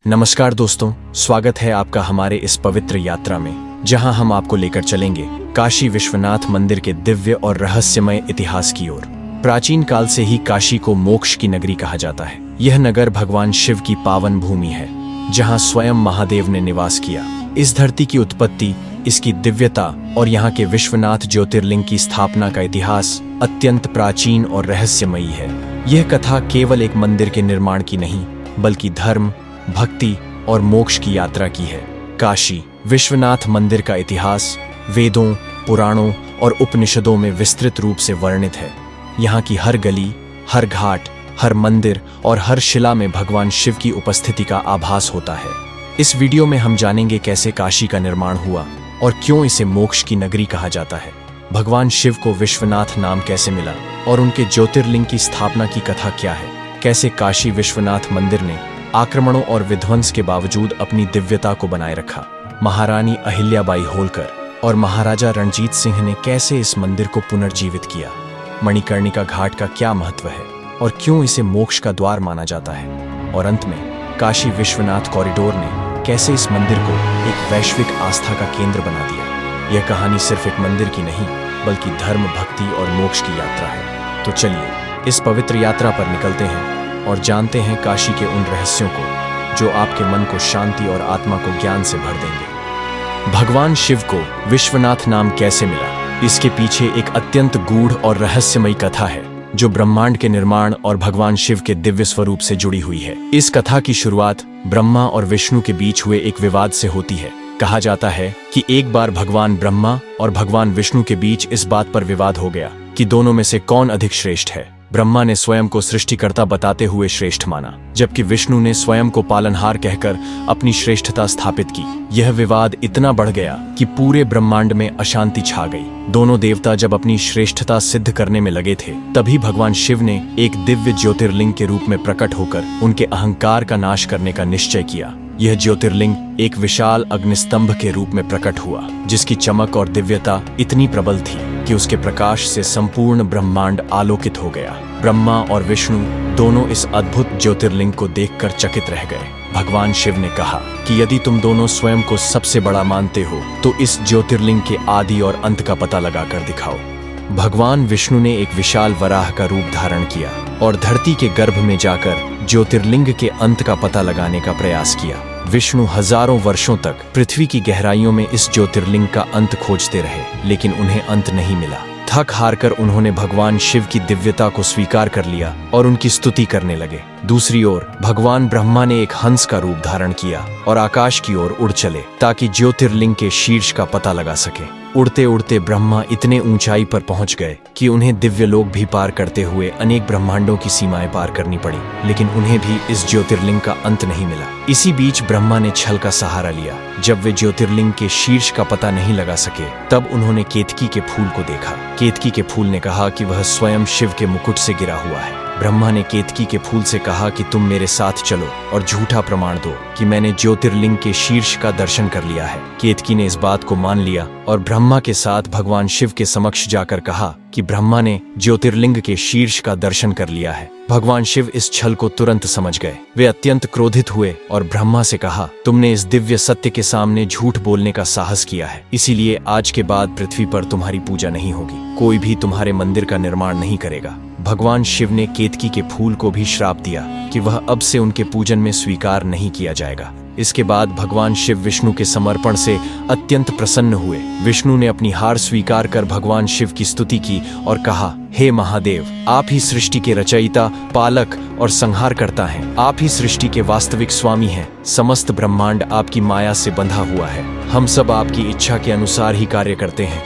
नमस्कार दोस्तों, स्वागत है आपका हमारे इस पवित्र यात्रा में, जहां हम आपको लेकर चलेंगे काशी विश्वनाथ मंदिर के दिव्य और रहस्यमय इतिहास की ओर। प्राचीन काल से ही काशी को मोक्ष की नगरी कहा जाता है। यह नगर भगवान शिव की पावन भूमि है, जहां स्वयं महादेव ने निवास किया। इस धरती की उत्पत्ति, इसकी दिव्यता और यहाँ के विश्वनाथ ज्योतिर्लिंग की स्थापना का इतिहास अत्यंत प्राचीन और रहस्यमयी है। यह कथा केवल एक मंदिर के निर्माण की नहीं, बल्कि धर्म, भक्ति और मोक्ष की यात्रा की है। काशी विश्वनाथ मंदिर का इतिहास वेदों, पुराणों और उपनिषदों में विस्तृत रूप से वर्णित है। यहाँ की हर गली, हर घाट, हर मंदिर और हर शिला में भगवान शिव की उपस्थिति का आभास होता है। इस वीडियो में हम जानेंगे कैसे काशी का निर्माण हुआ और क्यों इसे मोक्ष की नगरी कहा जाता है। भगवान शिव को विश्वनाथ नाम कैसे मिला और उनके ज्योतिर्लिंग की स्थापना की कथा क्या है। कैसे काशी विश्वनाथ मंदिर ने आक्रमणों और विध्वंस के बावजूद अपनी दिव्यता को बनाए रखा। महारानी अहिल्याबाई होलकर और महाराजा रणजीत सिंह ने कैसे इस मंदिर को पुनर्जीवित किया। मणिकर्णिका घाट का क्या महत्व है और क्यों इसे मोक्ष का द्वार माना जाता है। और अंत में काशी विश्वनाथ कॉरिडोर ने कैसे इस मंदिर को एक वैश्विक आस्था का केंद्र बना दिया। यह कहानी सिर्फ एक मंदिर की नहीं, बल्कि धर्म, भक्ति और मोक्ष की यात्रा है। तो चलिए इस पवित्र यात्रा पर निकलते हैं और जानते हैं काशी के उन रहस्यों को जो आपके मन को शांति और आत्मा को ज्ञान से भर देंगे। भगवान शिव को विश्वनाथ नाम कैसे मिला, इसके पीछे एक अत्यंत गूढ़ और रहस्यमयी कथा है, जो ब्रह्मांड के निर्माण और भगवान शिव के दिव्य स्वरूप से जुड़ी हुई है। इस कथा की शुरुआत ब्रह्मा और विष्णु के बीच हुए एक विवाद से होती है। कहा जाता है कि एक बार भगवान ब्रह्मा और भगवान विष्णु के बीच इस बात पर विवाद हो गया कि दोनों में से कौन अधिक श्रेष्ठ है। ब्रह्मा ने स्वयं को सृष्टिकर्ता बताते हुए श्रेष्ठ माना, जबकि विष्णु ने स्वयं को पालनहार कहकर अपनी श्रेष्ठता स्थापित की। यह विवाद इतना बढ़ गया कि पूरे ब्रह्मांड में अशांति छा गई। दोनों देवता जब अपनी श्रेष्ठता सिद्ध करने में लगे थे, तभी भगवान शिव ने एक दिव्य ज्योतिर्लिंग के रूप में प्रकट होकर उनके अहंकार का नाश करने का निश्चय किया। यह ज्योतिर्लिंग एक विशाल अग्निस्तंभ के रूप में प्रकट हुआ, जिसकी चमक और दिव्यता इतनी प्रबल थी कि उसके प्रकाश से संपूर्ण ब्रह्मांड आलोकित हो गया। ब्रह्मा और विष्णु दोनों इस अद्भुत ज्योतिर्लिंग को देखकर चकित रह गए। भगवान शिव ने कहा कि यदि तुम दोनों स्वयं को सबसे बड़ा मानते हो, तो इस ज्योतिर्लिंग के आदि और अंत का पता लगाकर दिखाओ। भगवान विष्णु ने एक विशाल वराह का रूप धारण किया और धरती के गर्भ में जाकर ज्योतिर्लिंग के अंत का पता लगाने का प्रयास किया। विष्णु हजारों वर्षों तक पृथ्वी की गहराइयों में इस ज्योतिर्लिंग का अंत खोजते रहे, लेकिन उन्हें अंत नहीं मिला। थक हारकर उन्होंने भगवान शिव की दिव्यता को स्वीकार कर लिया और उनकी स्तुति करने लगे। दूसरी ओर भगवान ब्रह्मा ने एक हंस का रूप धारण किया और आकाश की ओर उड़ चले, ताकि ज्योतिर्लिंग के शीर्ष का पता लगा सके। उड़ते उड़ते ब्रह्मा इतने ऊंचाई पर पहुंच गए कि उन्हें दिव्य लोक भी पार करते हुए अनेक ब्रह्मांडों की सीमाएं पार करनी पड़ी, लेकिन उन्हें भी इस ज्योतिर्लिंग का अंत नहीं मिला। इसी बीच ब्रह्मा ने छल का सहारा लिया। जब वे ज्योतिर्लिंग के शीर्ष का पता नहीं लगा सके, तब उन्होंने केतकी के फूल को देखा। केतकी के फूल ने कहा कि वह स्वयं शिव के मुकुट से गिरा हुआ है। ब्रह्मा ने केतकी के फूल से कहा कि तुम मेरे साथ चलो और झूठा प्रमाण दो कि मैंने ज्योतिर्लिंग के शीर्ष का दर्शन कर लिया है। केतकी ने इस बात को मान लिया और ब्रह्मा के साथ भगवान शिव के समक्ष जाकर कहा कि ब्रह्मा ने ज्योतिर्लिंग के शीर्ष का दर्शन कर लिया है। भगवान शिव इस छल को तुरंत समझ गए। वे अत्यंत क्रोधित हुए और ब्रह्मा से कहा, तुमने इस दिव्य सत्य के सामने झूठ बोलने का साहस किया है, इसीलिए आज के बाद पृथ्वी पर तुम्हारी पूजा नहीं होगी। कोई भी तुम्हारे मंदिर का निर्माण नहीं करेगा। भगवान शिव ने केतकी के फूल को भी श्राप दिया कि वह अब से उनके पूजन में स्वीकार नहीं किया जाएगा। इसके बाद भगवान शिव विष्णु के समर्पण से अत्यंत प्रसन्न हुए। विष्णु ने अपनी हार स्वीकार कर भगवान शिव की स्तुति की और कहा, हे महादेव, आप ही सृष्टि के रचयिता, पालक और संहार करता हैं। आप ही सृष्टि के वास्तविक स्वामी हैं। समस्त ब्रह्मांड आपकी माया से बंधा हुआ है। हम सब आपकी इच्छा के अनुसार ही कार्य करते हैं।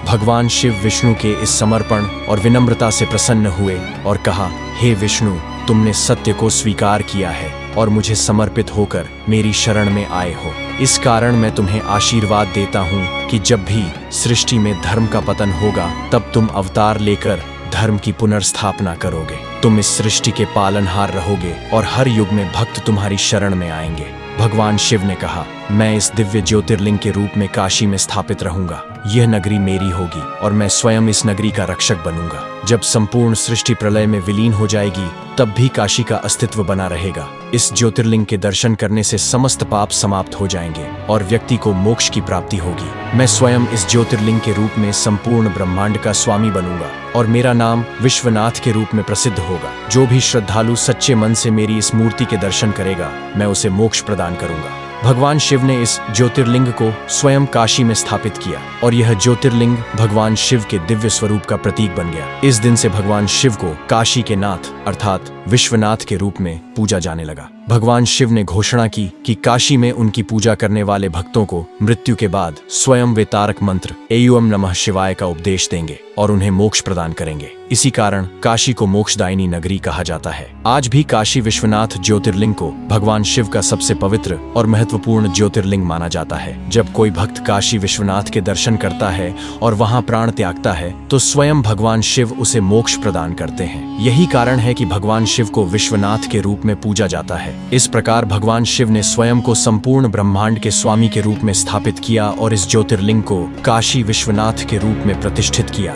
भगवान शिव विष्णु के इस समर्पण और विनम्रता से प्रसन्न हुए और कहा, हे विष्णु, तुमने सत्य को स्वीकार किया है और मुझे समर्पित होकर मेरी शरण में आए हो। इस कारण मैं तुम्हें आशीर्वाद देता हूँ कि जब भी सृष्टि में धर्म का पतन होगा, तब तुम अवतार लेकर धर्म की पुनर्स्थापना करोगे। तुम इस सृष्टि के पालनहार रहोगे और हर युग में भक्त तुम्हारी शरण में आएंगे। भगवान शिव ने कहा, मैं इस दिव्य ज्योतिर्लिंग के रूप में काशी में स्थापित रहूंगा। यह नगरी मेरी होगी और मैं स्वयं इस नगरी का रक्षक बनूंगा। जब संपूर्ण सृष्टि प्रलय में विलीन हो जाएगी तब भी काशी का अस्तित्व बना रहेगा। इस ज्योतिर्लिंग के दर्शन करने से समस्त पाप समाप्त हो जाएंगे और व्यक्ति को मोक्ष की प्राप्ति होगी। मैं स्वयं इस ज्योतिर्लिंग के रूप में संपूर्ण ब्रह्मांड का स्वामी बनूंगा और मेरा नाम विश्वनाथ के रूप में प्रसिद्ध होगा। जो भी श्रद्धालु सच्चे मन से मेरी इस मूर्ति के दर्शन करेगा मैं उसे मोक्ष प्रदान करूंगा। भगवान शिव ने इस ज्योतिर्लिंग को स्वयं काशी में स्थापित किया और यह ज्योतिर्लिंग भगवान शिव के दिव्य स्वरूप का प्रतीक बन गया। इस दिन से भगवान शिव को काशी के नाथ अर्थात विश्वनाथ के रूप में पूजा जाने लगा। भगवान शिव ने घोषणा की कि काशी में उनकी पूजा करने वाले भक्तों को मृत्यु के बाद स्वयं वे तारक मंत्र एयम नमः शिवाय का उपदेश देंगे और उन्हें मोक्ष प्रदान करेंगे। इसी कारण काशी को मोक्षदायिनी नगरी कहा जाता है। आज भी काशी विश्वनाथ ज्योतिर्लिंग को भगवान शिव का सबसे पवित्र और महत्वपूर्ण ज्योतिर्लिंग माना जाता है। जब कोई भक्त काशी विश्वनाथ के दर्शन करता है और वहां प्राण त्यागता है तो स्वयं भगवान शिव उसे मोक्ष प्रदान करते हैं। यही कारण है कि भगवान शिव को विश्वनाथ के रूप में पूजा जाता है। इस प्रकार भगवान शिव ने स्वयं को संपूर्ण ब्रह्मांड के स्वामी के रूप में स्थापित किया और इस ज्योतिर्लिंग को काशी विश्वनाथ के रूप में प्रतिष्ठित किया।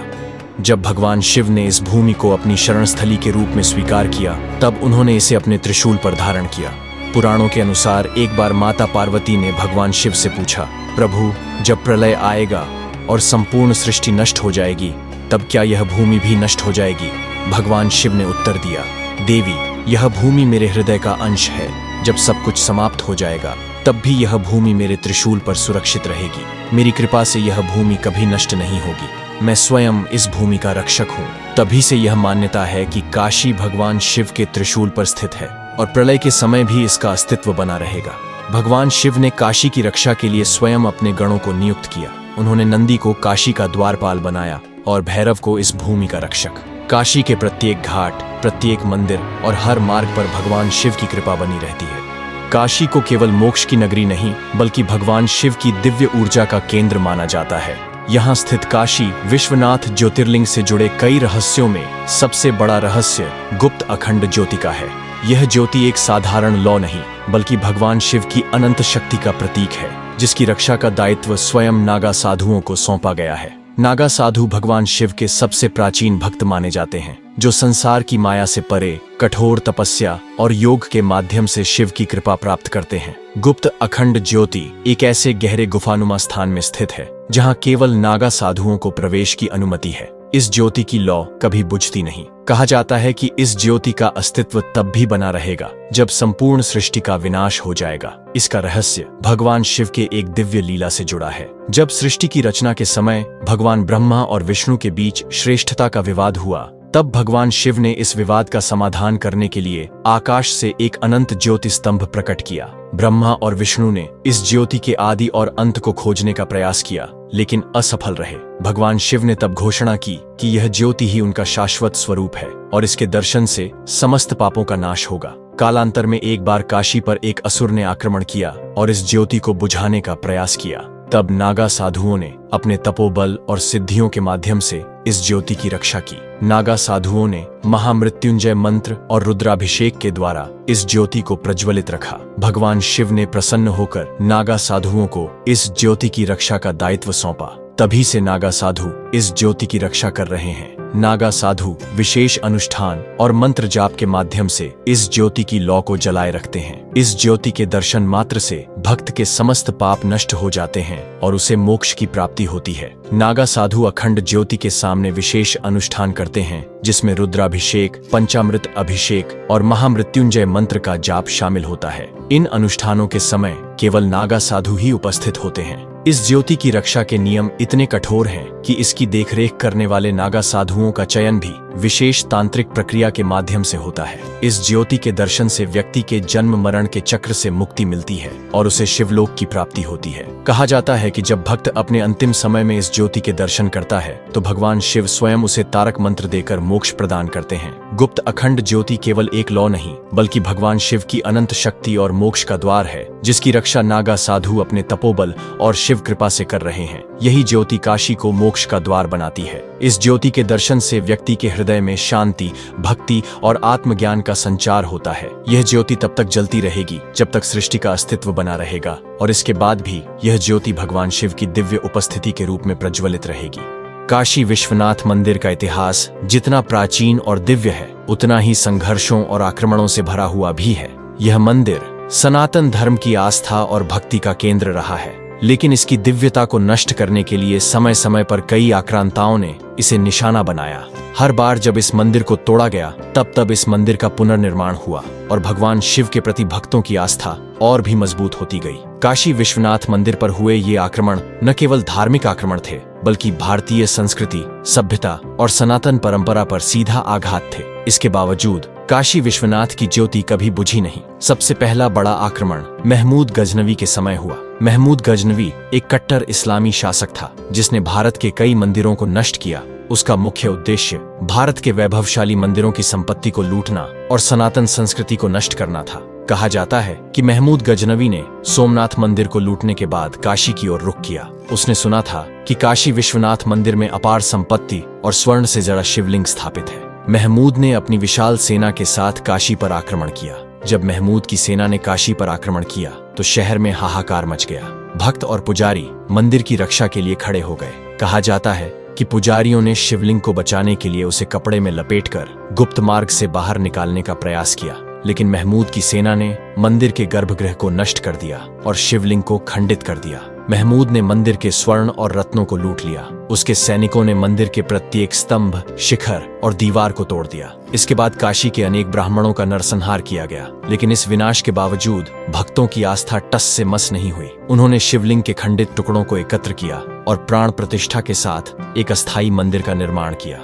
जब भगवान शिव ने इस भूमि को अपनी शरण स्थली के रूप में स्वीकार किया तब उन्होंने इसे अपने त्रिशूल पर धारण किया। पुराणों के अनुसार एक बार माता पार्वती ने भगवान शिव से पूछा, प्रभु जब प्रलय आएगा और संपूर्ण सृष्टि नष्ट हो जाएगी तब क्या यह भूमि भी नष्ट हो जाएगी? भगवान शिव ने उत्तर दिया, देवी यह भूमि मेरे हृदय का अंश है। जब सब कुछ समाप्त हो जाएगा तब भी यह भूमि मेरे त्रिशूल पर सुरक्षित रहेगी। मेरी कृपा से यह भूमि कभी नष्ट नहीं होगी। मैं स्वयं इस भूमि का रक्षक हूँ। तभी से यह मान्यता है कि काशी भगवान शिव के त्रिशूल पर स्थित है और प्रलय के समय भी इसका अस्तित्व बना रहेगा। भगवान शिव ने काशी की रक्षा के लिए स्वयं अपने गणों को नियुक्त किया। उन्होंने नंदी को काशी का द्वारपाल बनाया और भैरव को इस भूमि का रक्षक। काशी के प्रत्येक घाट, प्रत्येक मंदिर और हर मार्ग पर भगवान शिव की कृपा बनी रहती है। काशी को केवल मोक्ष की नगरी नहीं बल्कि भगवान शिव की दिव्य ऊर्जा का केंद्र माना जाता है। यहाँ स्थित काशी विश्वनाथ ज्योतिर्लिंग से जुड़े कई रहस्यों में सबसे बड़ा रहस्य गुप्त अखंड ज्योति का है। यह ज्योति एक साधारण लौ नहीं बल्कि भगवान शिव की अनंत शक्ति का प्रतीक है, जिसकी रक्षा का दायित्व स्वयं नागा साधुओं को सौंपा गया है। नागा साधु भगवान शिव के सबसे प्राचीन भक्त माने जाते हैं, जो संसार की माया से परे कठोर तपस्या और योग के माध्यम से शिव की कृपा प्राप्त करते हैं। गुप्त अखंड ज्योति एक ऐसे गहरे गुफानुमा स्थान में स्थित है जहां केवल नागा साधुओं को प्रवेश की अनुमति है। इस ज्योति की लौ कभी बुझती नहीं। कहा जाता है कि इस ज्योति का अस्तित्व तब भी बना रहेगा जब संपूर्ण सृष्टि का विनाश हो जाएगा। इसका रहस्य भगवान शिव के एक दिव्य लीला से जुड़ा है। जब सृष्टि की रचना के समय भगवान ब्रह्मा और विष्णु के बीच श्रेष्ठता का विवाद हुआ, तब भगवान शिव ने इस विवाद का समाधान करने के लिए आकाश से एक अनंत ज्योति स्तंभ प्रकट किया। ब्रह्मा और विष्णु ने इस ज्योति के आदि और अंत को खोजने का प्रयास किया लेकिन असफल रहे। भगवान शिव ने तब घोषणा की कि यह ज्योति ही उनका शाश्वत स्वरूप है और इसके दर्शन से समस्त पापों का नाश होगा। कालांतर में एक बार काशी पर एक असुर ने आक्रमण किया और इस ज्योति को बुझाने का प्रयास किया। तब नागा साधुओं ने अपने तपोबल और सिद्धियों के माध्यम से इस ज्योति की रक्षा की। नागा साधुओं ने महामृत्युंजय मंत्र और रुद्राभिषेक के द्वारा इस ज्योति को प्रज्वलित रखा। भगवान शिव ने प्रसन्न होकर नागा साधुओं को इस ज्योति की रक्षा का दायित्व सौंपा। तभी से नागा साधु इस ज्योति की रक्षा कर रहे हैं। नागा साधु विशेष अनुष्ठान और मंत्र जाप के माध्यम से इस ज्योति की लौ को जलाए रखते हैं। इस ज्योति के दर्शन मात्र से भक्त के समस्त पाप नष्ट हो जाते हैं और उसे मोक्ष की प्राप्ति होती है। नागा साधु अखंड ज्योति के सामने विशेष अनुष्ठान करते हैं जिसमें रुद्राभिषेक, पंचामृत अभिषेक और महामृत्युंजय मंत्र का जाप शामिल होता है। इन अनुष्ठानों के समय केवल नागा साधु ही उपस्थित होते हैं। इस ज्योति की रक्षा के नियम इतने कठोर हैं कि इसकी देखरेख करने वाले नागा साधुओं का चयन भी विशेष तांत्रिक प्रक्रिया के माध्यम से होता है। इस ज्योति के दर्शन से व्यक्ति के जन्म मरण के चक्र से मुक्ति मिलती है और उसे शिवलोक की प्राप्ति होती है। कहा जाता है कि जब भक्त अपने अंतिम समय में इस ज्योति के दर्शन करता है तो भगवान शिव स्वयं उसे तारक मंत्र देकर मोक्ष प्रदान करते हैं। गुप्त अखंड ज्योति केवल एक लौ नहीं बल्कि भगवान शिव की अनंत शक्ति और मोक्ष का द्वार है, जिसकी रक्षा नागा साधु अपने तपोबल और शिव कृपा से कर रहे हैं। यही ज्योति काशी को मोक्ष का द्वार बनाती है। इस ज्योति के दर्शन से व्यक्ति के हृदय में शांति, भक्ति और आत्मज्ञान का संचार होता है। यह ज्योति तब तक जलती रहेगी जब तक सृष्टि का अस्तित्व बना रहेगा, और इसके बाद भी यह ज्योति भगवान शिव की दिव्य उपस्थिति के रूप में प्रज्वलित रहेगी। काशी विश्वनाथ मंदिर का इतिहास जितना प्राचीन और दिव्य है, उतना ही संघर्षों और आक्रमणों से भरा हुआ भी है। यह मंदिर सनातन धर्म की आस्था और भक्ति का केंद्र रहा है, लेकिन इसकी दिव्यता को नष्ट करने के लिए समय समय पर कई आक्रांताओं ने इसे निशाना बनाया। हर बार जब इस मंदिर को तोड़ा गया, तब इस मंदिर का पुनर्निर्माण हुआ और भगवान शिव के प्रति भक्तों की आस्था और भी मजबूत होती गई। काशी विश्वनाथ मंदिर पर हुए ये आक्रमण न केवल धार्मिक आक्रमण थे, बल्कि भारतीय संस्कृति, सभ्यता और सनातन परंपरा पर सीधा आघात थे। इसके बावजूद काशी विश्वनाथ की ज्योति कभी बुझी नहीं। सबसे पहला बड़ा आक्रमण महमूद गजनवी के समय हुआ। महमूद गजनवी एक कट्टर इस्लामी शासक था, जिसने भारत के कई मंदिरों को नष्ट किया। उसका मुख्य उद्देश्य भारत के वैभवशाली मंदिरों की संपत्ति को लूटना और सनातन संस्कृति को नष्ट करना था। कहा जाता है कि महमूद गजनवी ने सोमनाथ मंदिर को लूटने के बाद काशी की ओर रुख किया। उसने सुना था कि काशी विश्वनाथ मंदिर में अपार संपत्ति और स्वर्ण से जड़ा शिवलिंग स्थापित है। महमूद ने अपनी विशाल सेना के साथ काशी पर आक्रमण किया। जब महमूद की सेना ने काशी पर आक्रमण किया तो शहर में हाहाकार मच गया। भक्त और पुजारी मंदिर की रक्षा के लिए खड़े हो गए। कहा जाता है कि पुजारियों ने शिवलिंग को बचाने के लिए उसे कपड़े में लपेटकर गुप्त मार्ग से बाहर निकालने का प्रयास किया, लेकिन महमूद की सेना ने मंदिर के गर्भगृह को नष्ट कर दिया और शिवलिंग को खंडित कर दिया। महमूद ने मंदिर के स्वर्ण और रत्नों को लूट लिया। उसके सैनिकों ने मंदिर के प्रत्येक स्तंभ, शिखर और दीवार को तोड़ दिया। इसके बाद काशी के अनेक ब्राह्मणों का नरसंहार किया गया, लेकिन इस विनाश के बावजूद भक्तों की आस्था टस से मस नहीं हुई। उन्होंने शिवलिंग के खंडित टुकड़ों को एकत्र किया और प्राण प्रतिष्ठा के साथ एक अस्थायी मंदिर का निर्माण किया।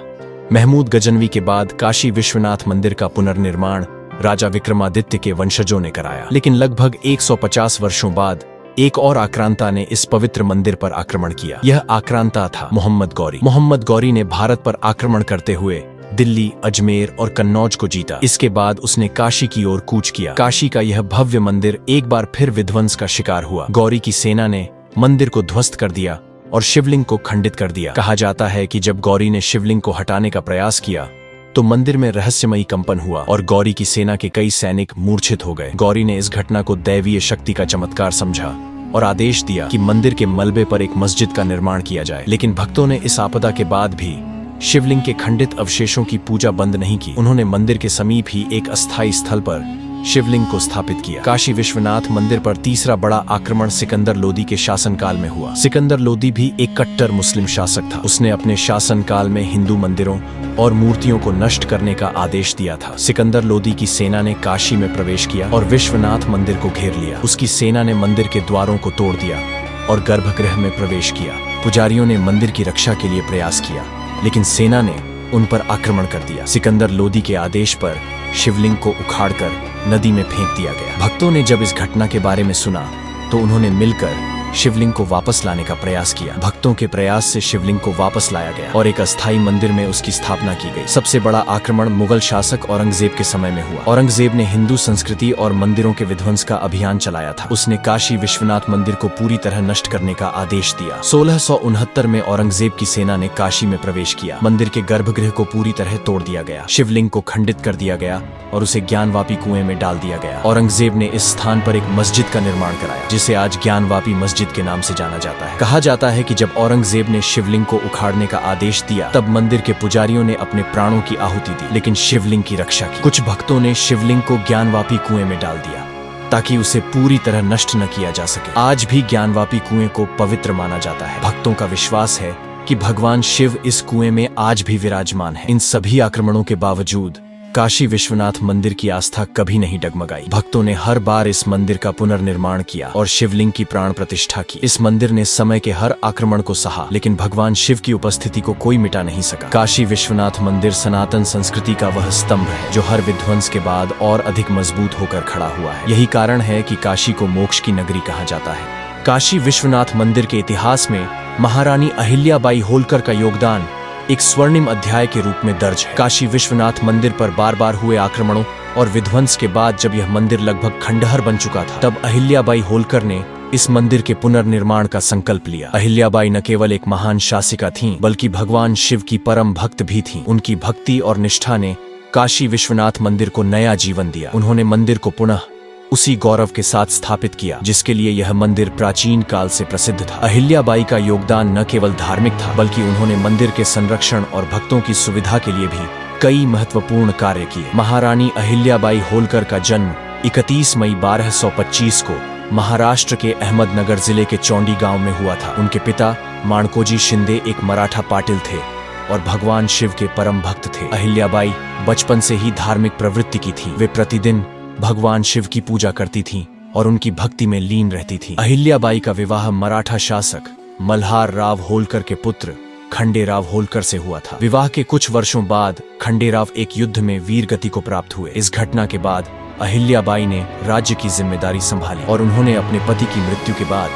महमूद गजनवी के बाद काशी विश्वनाथ मंदिर का पुनर्निर्माण राजा विक्रमादित्य के वंशजों ने कराया, लेकिन लगभग 150 वर्षों बाद एक और आक्रांता ने इस पवित्र मंदिर पर आक्रमण किया। यह आक्रांता था मोहम्मद गौरी। मोहम्मद गौरी ने भारत पर आक्रमण करते हुए दिल्ली, अजमेर और कन्नौज को जीता। इसके बाद उसने काशी की ओर कूच किया। काशी का यह भव्य मंदिर एक बार फिर विध्वंस का शिकार हुआ। गौरी की सेना ने मंदिर को ध्वस्त कर दिया और शिवलिंग को खंडित कर दिया। कहा जाता है कि जब गौरी ने शिवलिंग को हटाने का प्रयास किया तो मंदिर में रहस्यमयी कंपन हुआ और गौरी की सेना के कई सैनिक मूर्छित हो गए। गौरी ने इस घटना को दैवीय शक्ति का चमत्कार समझा और आदेश दिया कि मंदिर के मलबे पर एक मस्जिद का निर्माण किया जाए। लेकिन भक्तों ने इस आपदा के बाद भी शिवलिंग के खंडित अवशेषों की पूजा बंद नहीं की। उन्होंने मंदिर के समीप ही एक अस्थायी स्थल पर शिवलिंग को स्थापित किया। काशी विश्वनाथ मंदिर पर तीसरा बड़ा आक्रमण सिकंदर लोदी के शासनकाल में हुआ। सिकंदर लोदी भी एक कट्टर मुस्लिम शासक था। उसने अपने शासनकाल में हिंदू मंदिरों और मूर्तियों को नष्ट करने का आदेश दिया था। सिकंदर लोदी की सेना ने काशी में प्रवेश किया और विश्वनाथ मंदिर को घेर लिया। उसकी सेना ने मंदिर के द्वारों को तोड़ दिया और गर्भगृह में प्रवेश किया। पुजारियों ने मंदिर की रक्षा के लिए प्रयास किया, लेकिन सेना ने उन पर आक्रमण कर दिया। सिकंदर लोदी के आदेश पर शिवलिंग को उखाड़कर नदी में फेंक दिया गया। भक्तों ने जब इस घटना के बारे में सुना तो उन्होंने मिलकर शिवलिंग को वापस लाने का प्रयास किया। भक्तों के प्रयास से शिवलिंग को वापस लाया गया और एक अस्थायी मंदिर में उसकी स्थापना की गई। सबसे बड़ा आक्रमण मुगल शासक औरंगजेब के समय में हुआ। औरंगजेब ने हिंदू संस्कृति और मंदिरों के विध्वंस का अभियान चलाया था। उसने काशी विश्वनाथ मंदिर को पूरी तरह नष्ट करने का आदेश दिया। 1669 में औरंगजेब की सेना ने काशी में प्रवेश किया। मंदिर के गर्भगृह को पूरी तरह तोड़ दिया गया। शिवलिंग को खंडित कर दिया गया और उसे ज्ञानवापी कुएं में डाल दिया गया। औरंगजेब ने इस स्थान पर एक मस्जिद का निर्माण कराया, जिसे आज ज्ञानवापी मस्जिद के नाम से जाना जाता है। कहा जाता है कि जब औरंगजेब ने शिवलिंग को उखाड़ने का आदेश दिया, तब मंदिर के पुजारियों ने अपने प्राणों की आहुति दी, लेकिन शिवलिंग की रक्षा की। कुछ भक्तों ने शिवलिंग को ज्ञानवापी कुएं में डाल दिया ताकि उसे पूरी तरह नष्ट न किया जा सके। आज भी ज्ञानवापी कुएं को पवित्र माना जाता है। भक्तों का विश्वास है कि भगवान शिव इस कुएं में आज भी विराजमान है। इन सभी आक्रमणों के बावजूद काशी विश्वनाथ मंदिर की आस्था कभी नहीं डगमगाई। भक्तों ने हर बार इस मंदिर का पुनर्निर्माण किया और शिवलिंग की प्राण प्रतिष्ठा की। इस मंदिर ने समय के हर आक्रमण को सहा, लेकिन भगवान शिव की उपस्थिति को कोई मिटा नहीं सका। काशी विश्वनाथ मंदिर सनातन संस्कृति का वह स्तंभ है जो हर विध्वंस के बाद और अधिक मजबूत होकर खड़ा हुआ है। यही कारण है कि काशी को मोक्ष की नगरी कहा जाता है। काशी विश्वनाथ मंदिर के इतिहास में महारानी अहिल्याबाई होलकर का योगदान एक स्वर्णिम अध्याय के रूप में दर्ज है। काशी विश्वनाथ मंदिर पर बार बार हुए आक्रमणों और विध्वंस के बाद जब यह मंदिर लगभग खंडहर बन चुका था, तब अहिल्याबाई होलकर ने इस मंदिर के पुनर्निर्माण का संकल्प लिया। अहिल्याबाई न केवल एक महान शासिका थीं, बल्कि भगवान शिव की परम भक्त भी थीं। उनकी भक्ति और निष्ठा ने काशी विश्वनाथ मंदिर को नया जीवन दिया। उन्होंने मंदिर को पुनः उसी गौरव के साथ स्थापित किया जिसके लिए यह मंदिर प्राचीन काल से प्रसिद्ध था। अहिल्याबाई का योगदान न केवल धार्मिक था, बल्कि उन्होंने मंदिर के संरक्षण और भक्तों की सुविधा के लिए भी कई महत्वपूर्ण कार्य किए। महारानी अहिल्याबाई होलकर का जन्म 31 मई 1225 को महाराष्ट्र के अहमदनगर जिले के चौंडी गांव में हुआ था। उनके पिता माणकोजी शिंदे एक मराठा पाटिल थे और भगवान शिव के परम भक्त थे। अहिल्याबाई बचपन से ही धार्मिक प्रवृत्ति की थी। वे प्रतिदिन भगवान शिव की पूजा करती थीं और उनकी भक्ति में लीन रहती थीं। अहिल्याबाई का विवाह मराठा शासक मल्हार राव होलकर के पुत्र खंडेराव होलकर से हुआ था। विवाह के कुछ वर्षों बाद खंडेराव एक युद्ध में वीर गति को प्राप्त हुए। इस घटना के बाद अहिल्याबाई ने राज्य की जिम्मेदारी संभाली और उन्होंने अपने पति की मृत्यु के बाद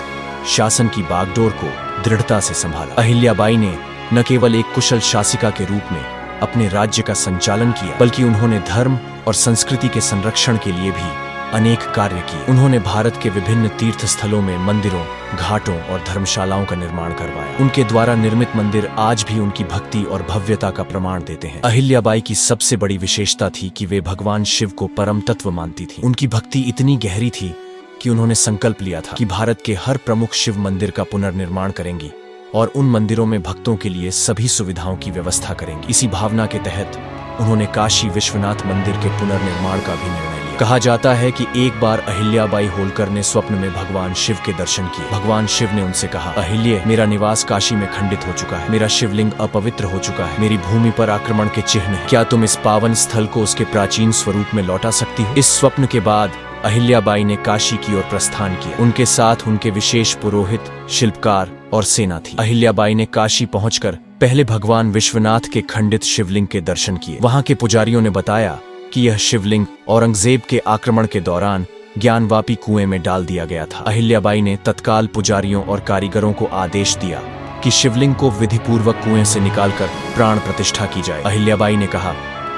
शासन की बागडोर को दृढ़ता से संभाला। अहिल्याबाई ने न केवल एक कुशल शासिका के रूप में अपने राज्य का संचालन किया, बल्कि उन्होंने धर्म और संस्कृति के संरक्षण के लिए भी अनेक कार्य किए। उन्होंने भारत के विभिन्न तीर्थ स्थलों में मंदिरों, घाटों और धर्मशालाओं का निर्माण करवाया। उनके द्वारा निर्मित मंदिर आज भी उनकी भक्ति और भव्यता का प्रमाण देते हैं। अहिल्याबाई की सबसे बड़ी विशेषता थी कि वे भगवान शिव को परम तत्व मानती थी। उनकी भक्ति इतनी गहरी थी कि उन्होंने संकल्प लिया था कि भारत के हर प्रमुख शिव मंदिर का पुनर्निर्माण करेंगी और उन मंदिरों में भक्तों के लिए सभी सुविधाओं की व्यवस्था करेंगी। इसी भावना के तहत उन्होंने काशी विश्वनाथ मंदिर के पुनर्निर्माण का भी निर्णय लिया। कहा जाता है कि एक बार अहिल्याबाई होलकर ने स्वप्न में भगवान शिव के दर्शन किए। भगवान शिव ने उनसे कहा, अहिल्ये, मेरा निवास काशी में खंडित हो चुका है, मेरा शिवलिंग अपवित्र हो चुका है, मेरी भूमि पर आक्रमण के चिन्ह हैं। क्या तुम इस पावन स्थल को उसके प्राचीन स्वरूप में लौटा सकती हो? इस स्वप्न के बाद अहिल्याबाई ने काशी की ओर प्रस्थान किया। उनके साथ उनके विशेष पुरोहित, शिल्पकार और सेना थी। अहिल्याबाई ने काशी पहुंचकर पहले भगवान विश्वनाथ के खंडित शिवलिंग के दर्शन किए। वहां के पुजारियों ने बताया कि यह शिवलिंग औरंगजेब के आक्रमण के दौरान ज्ञानवापी कुएं में डाल दिया गया था। अहिल्याबाई ने तत्काल पुजारियों और कारीगरों को आदेश दिया कि शिवलिंग को विधिपूर्वक कुएं से निकालकर प्राण प्रतिष्ठा की जाए। अहिल्याबाई ने कहा,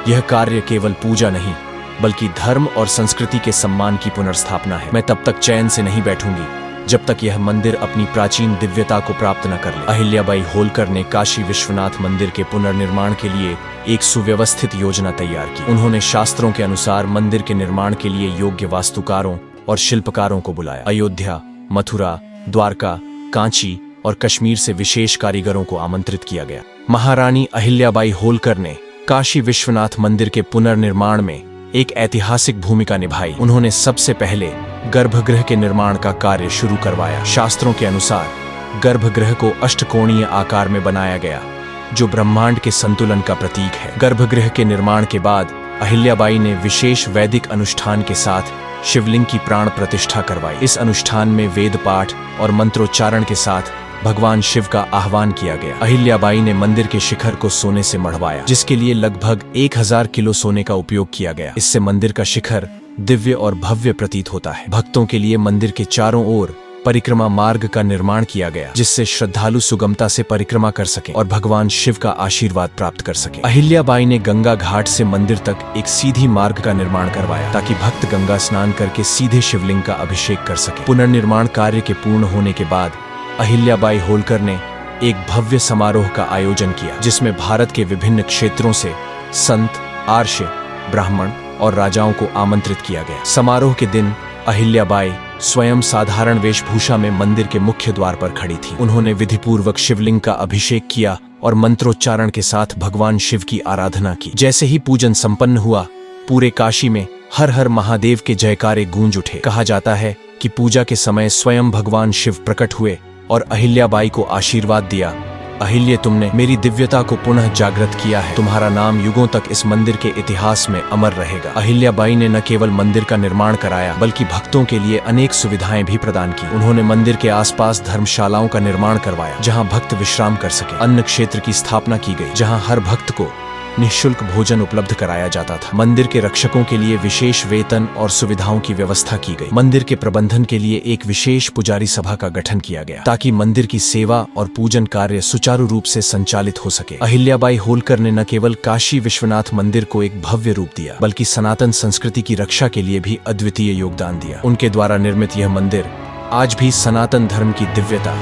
यह कार्य केवल पूजा नहीं बल्कि धर्म और संस्कृति के सम्मान की पुनर्स्थापना है। मैं तब तक चैन से नहीं बैठूंगी जब तक यह मंदिर अपनी प्राचीन दिव्यता को प्राप्त न कर ले। अहिल्याबाई होलकर ने काशी विश्वनाथ मंदिर के पुनर्निर्माण के लिए एक सुव्यवस्थित योजना तैयार की। उन्होंने शास्त्रों के अनुसार मंदिर के निर्माण के लिए योग्य वास्तुकारों और शिल्पकारों को बुलाया। अयोध्या, मथुरा, द्वारका, कांची और कश्मीर से विशेष कारीगरों को आमंत्रित किया गया। महारानी अहिल्याबाई होलकर ने काशी विश्वनाथ मंदिर के पुनर्निर्माण में एक ऐतिहासिक भूमिका निभाई। उन्होंने सबसे पहले गर्भगृह के निर्माण का कार्य शुरू करवाया। शास्त्रों के अनुसार गर्भगृह को अष्टकोणीय आकार में बनाया गया, जो ब्रह्मांड के संतुलन का प्रतीक है। गर्भगृह के निर्माण के बाद अहिल्याबाई ने विशेष वैदिक अनुष्ठान के साथ शिवलिंग की प्राण प्रतिष्ठा करवाई। इस अनुष्ठान में वेद पाठ और मंत्रोच्चारण के साथ भगवान शिव का आह्वान किया गया। अहिल्याबाई ने मंदिर के शिखर को सोने से मढ़वाया, जिसके लिए लगभग 1000 किलो सोने का उपयोग किया गया। इससे मंदिर का शिखर दिव्य और भव्य प्रतीत होता है। भक्तों के लिए मंदिर के चारों ओर परिक्रमा मार्ग का निर्माण किया गया, जिससे श्रद्धालु सुगमता से परिक्रमा कर सके और भगवान शिव का आशीर्वाद प्राप्त कर सके। अहिल्याबाई ने गंगा घाट से मंदिर तक एक सीधी मार्ग का निर्माण करवाया, ताकि भक्त गंगा स्नान करके सीधे शिवलिंग का अभिषेक कर सके। पुनर्निर्माण कार्य के पूर्ण होने के बाद अहिल्याबाई होलकर ने एक भव्य समारोह का आयोजन किया, जिसमें भारत के विभिन्न क्षेत्रों से संत, आर्य, ब्राह्मण और राजाओं को आमंत्रित किया गया। समारोह के दिन अहिल्याबाई स्वयं साधारण वेशभूषा में मंदिर के मुख्य द्वार पर खड़ी थी। उन्होंने विधिपूर्वक शिवलिंग का अभिषेक किया और मंत्रोच्चारण के साथ भगवान शिव की आराधना की। जैसे ही पूजन संपन्न हुआ, पूरे काशी में हर हर महादेव के जयकारे गूंज उठे। कहा जाता है कि पूजा के समय स्वयं भगवान शिव प्रकट हुए और अहिल्याबाई को आशीर्वाद दिया, अहिल्ये, तुमने मेरी दिव्यता को पुनः जागृत किया है। तुम्हारा नाम युगों तक इस मंदिर के इतिहास में अमर रहेगा। अहिल्याबाई ने न केवल मंदिर का निर्माण कराया, बल्कि भक्तों के लिए अनेक सुविधाएं भी प्रदान की। उन्होंने मंदिर के आसपास धर्मशालाओं का निर्माण करवाया, जहां भक्त विश्राम कर सके। अन्न क्षेत्र की स्थापना की गई, जहां हर भक्त को निःशुल्क भोजन उपलब्ध कराया जाता था। मंदिर के रक्षकों के लिए विशेष वेतन और सुविधाओं की व्यवस्था की गई। मंदिर के प्रबंधन के लिए एक विशेष पुजारी सभा का गठन किया गया, ताकि मंदिर की सेवा और पूजन कार्य सुचारू रूप से संचालित हो सके। अहिल्याबाई होलकर ने न केवल काशी विश्वनाथ मंदिर को एक भव्य रूप दिया, बल्कि सनातन संस्कृति की रक्षा के लिए भी अद्वितीय योगदान दिया। उनके द्वारा निर्मित यह मंदिर आज भी सनातन धर्म की दिव्यता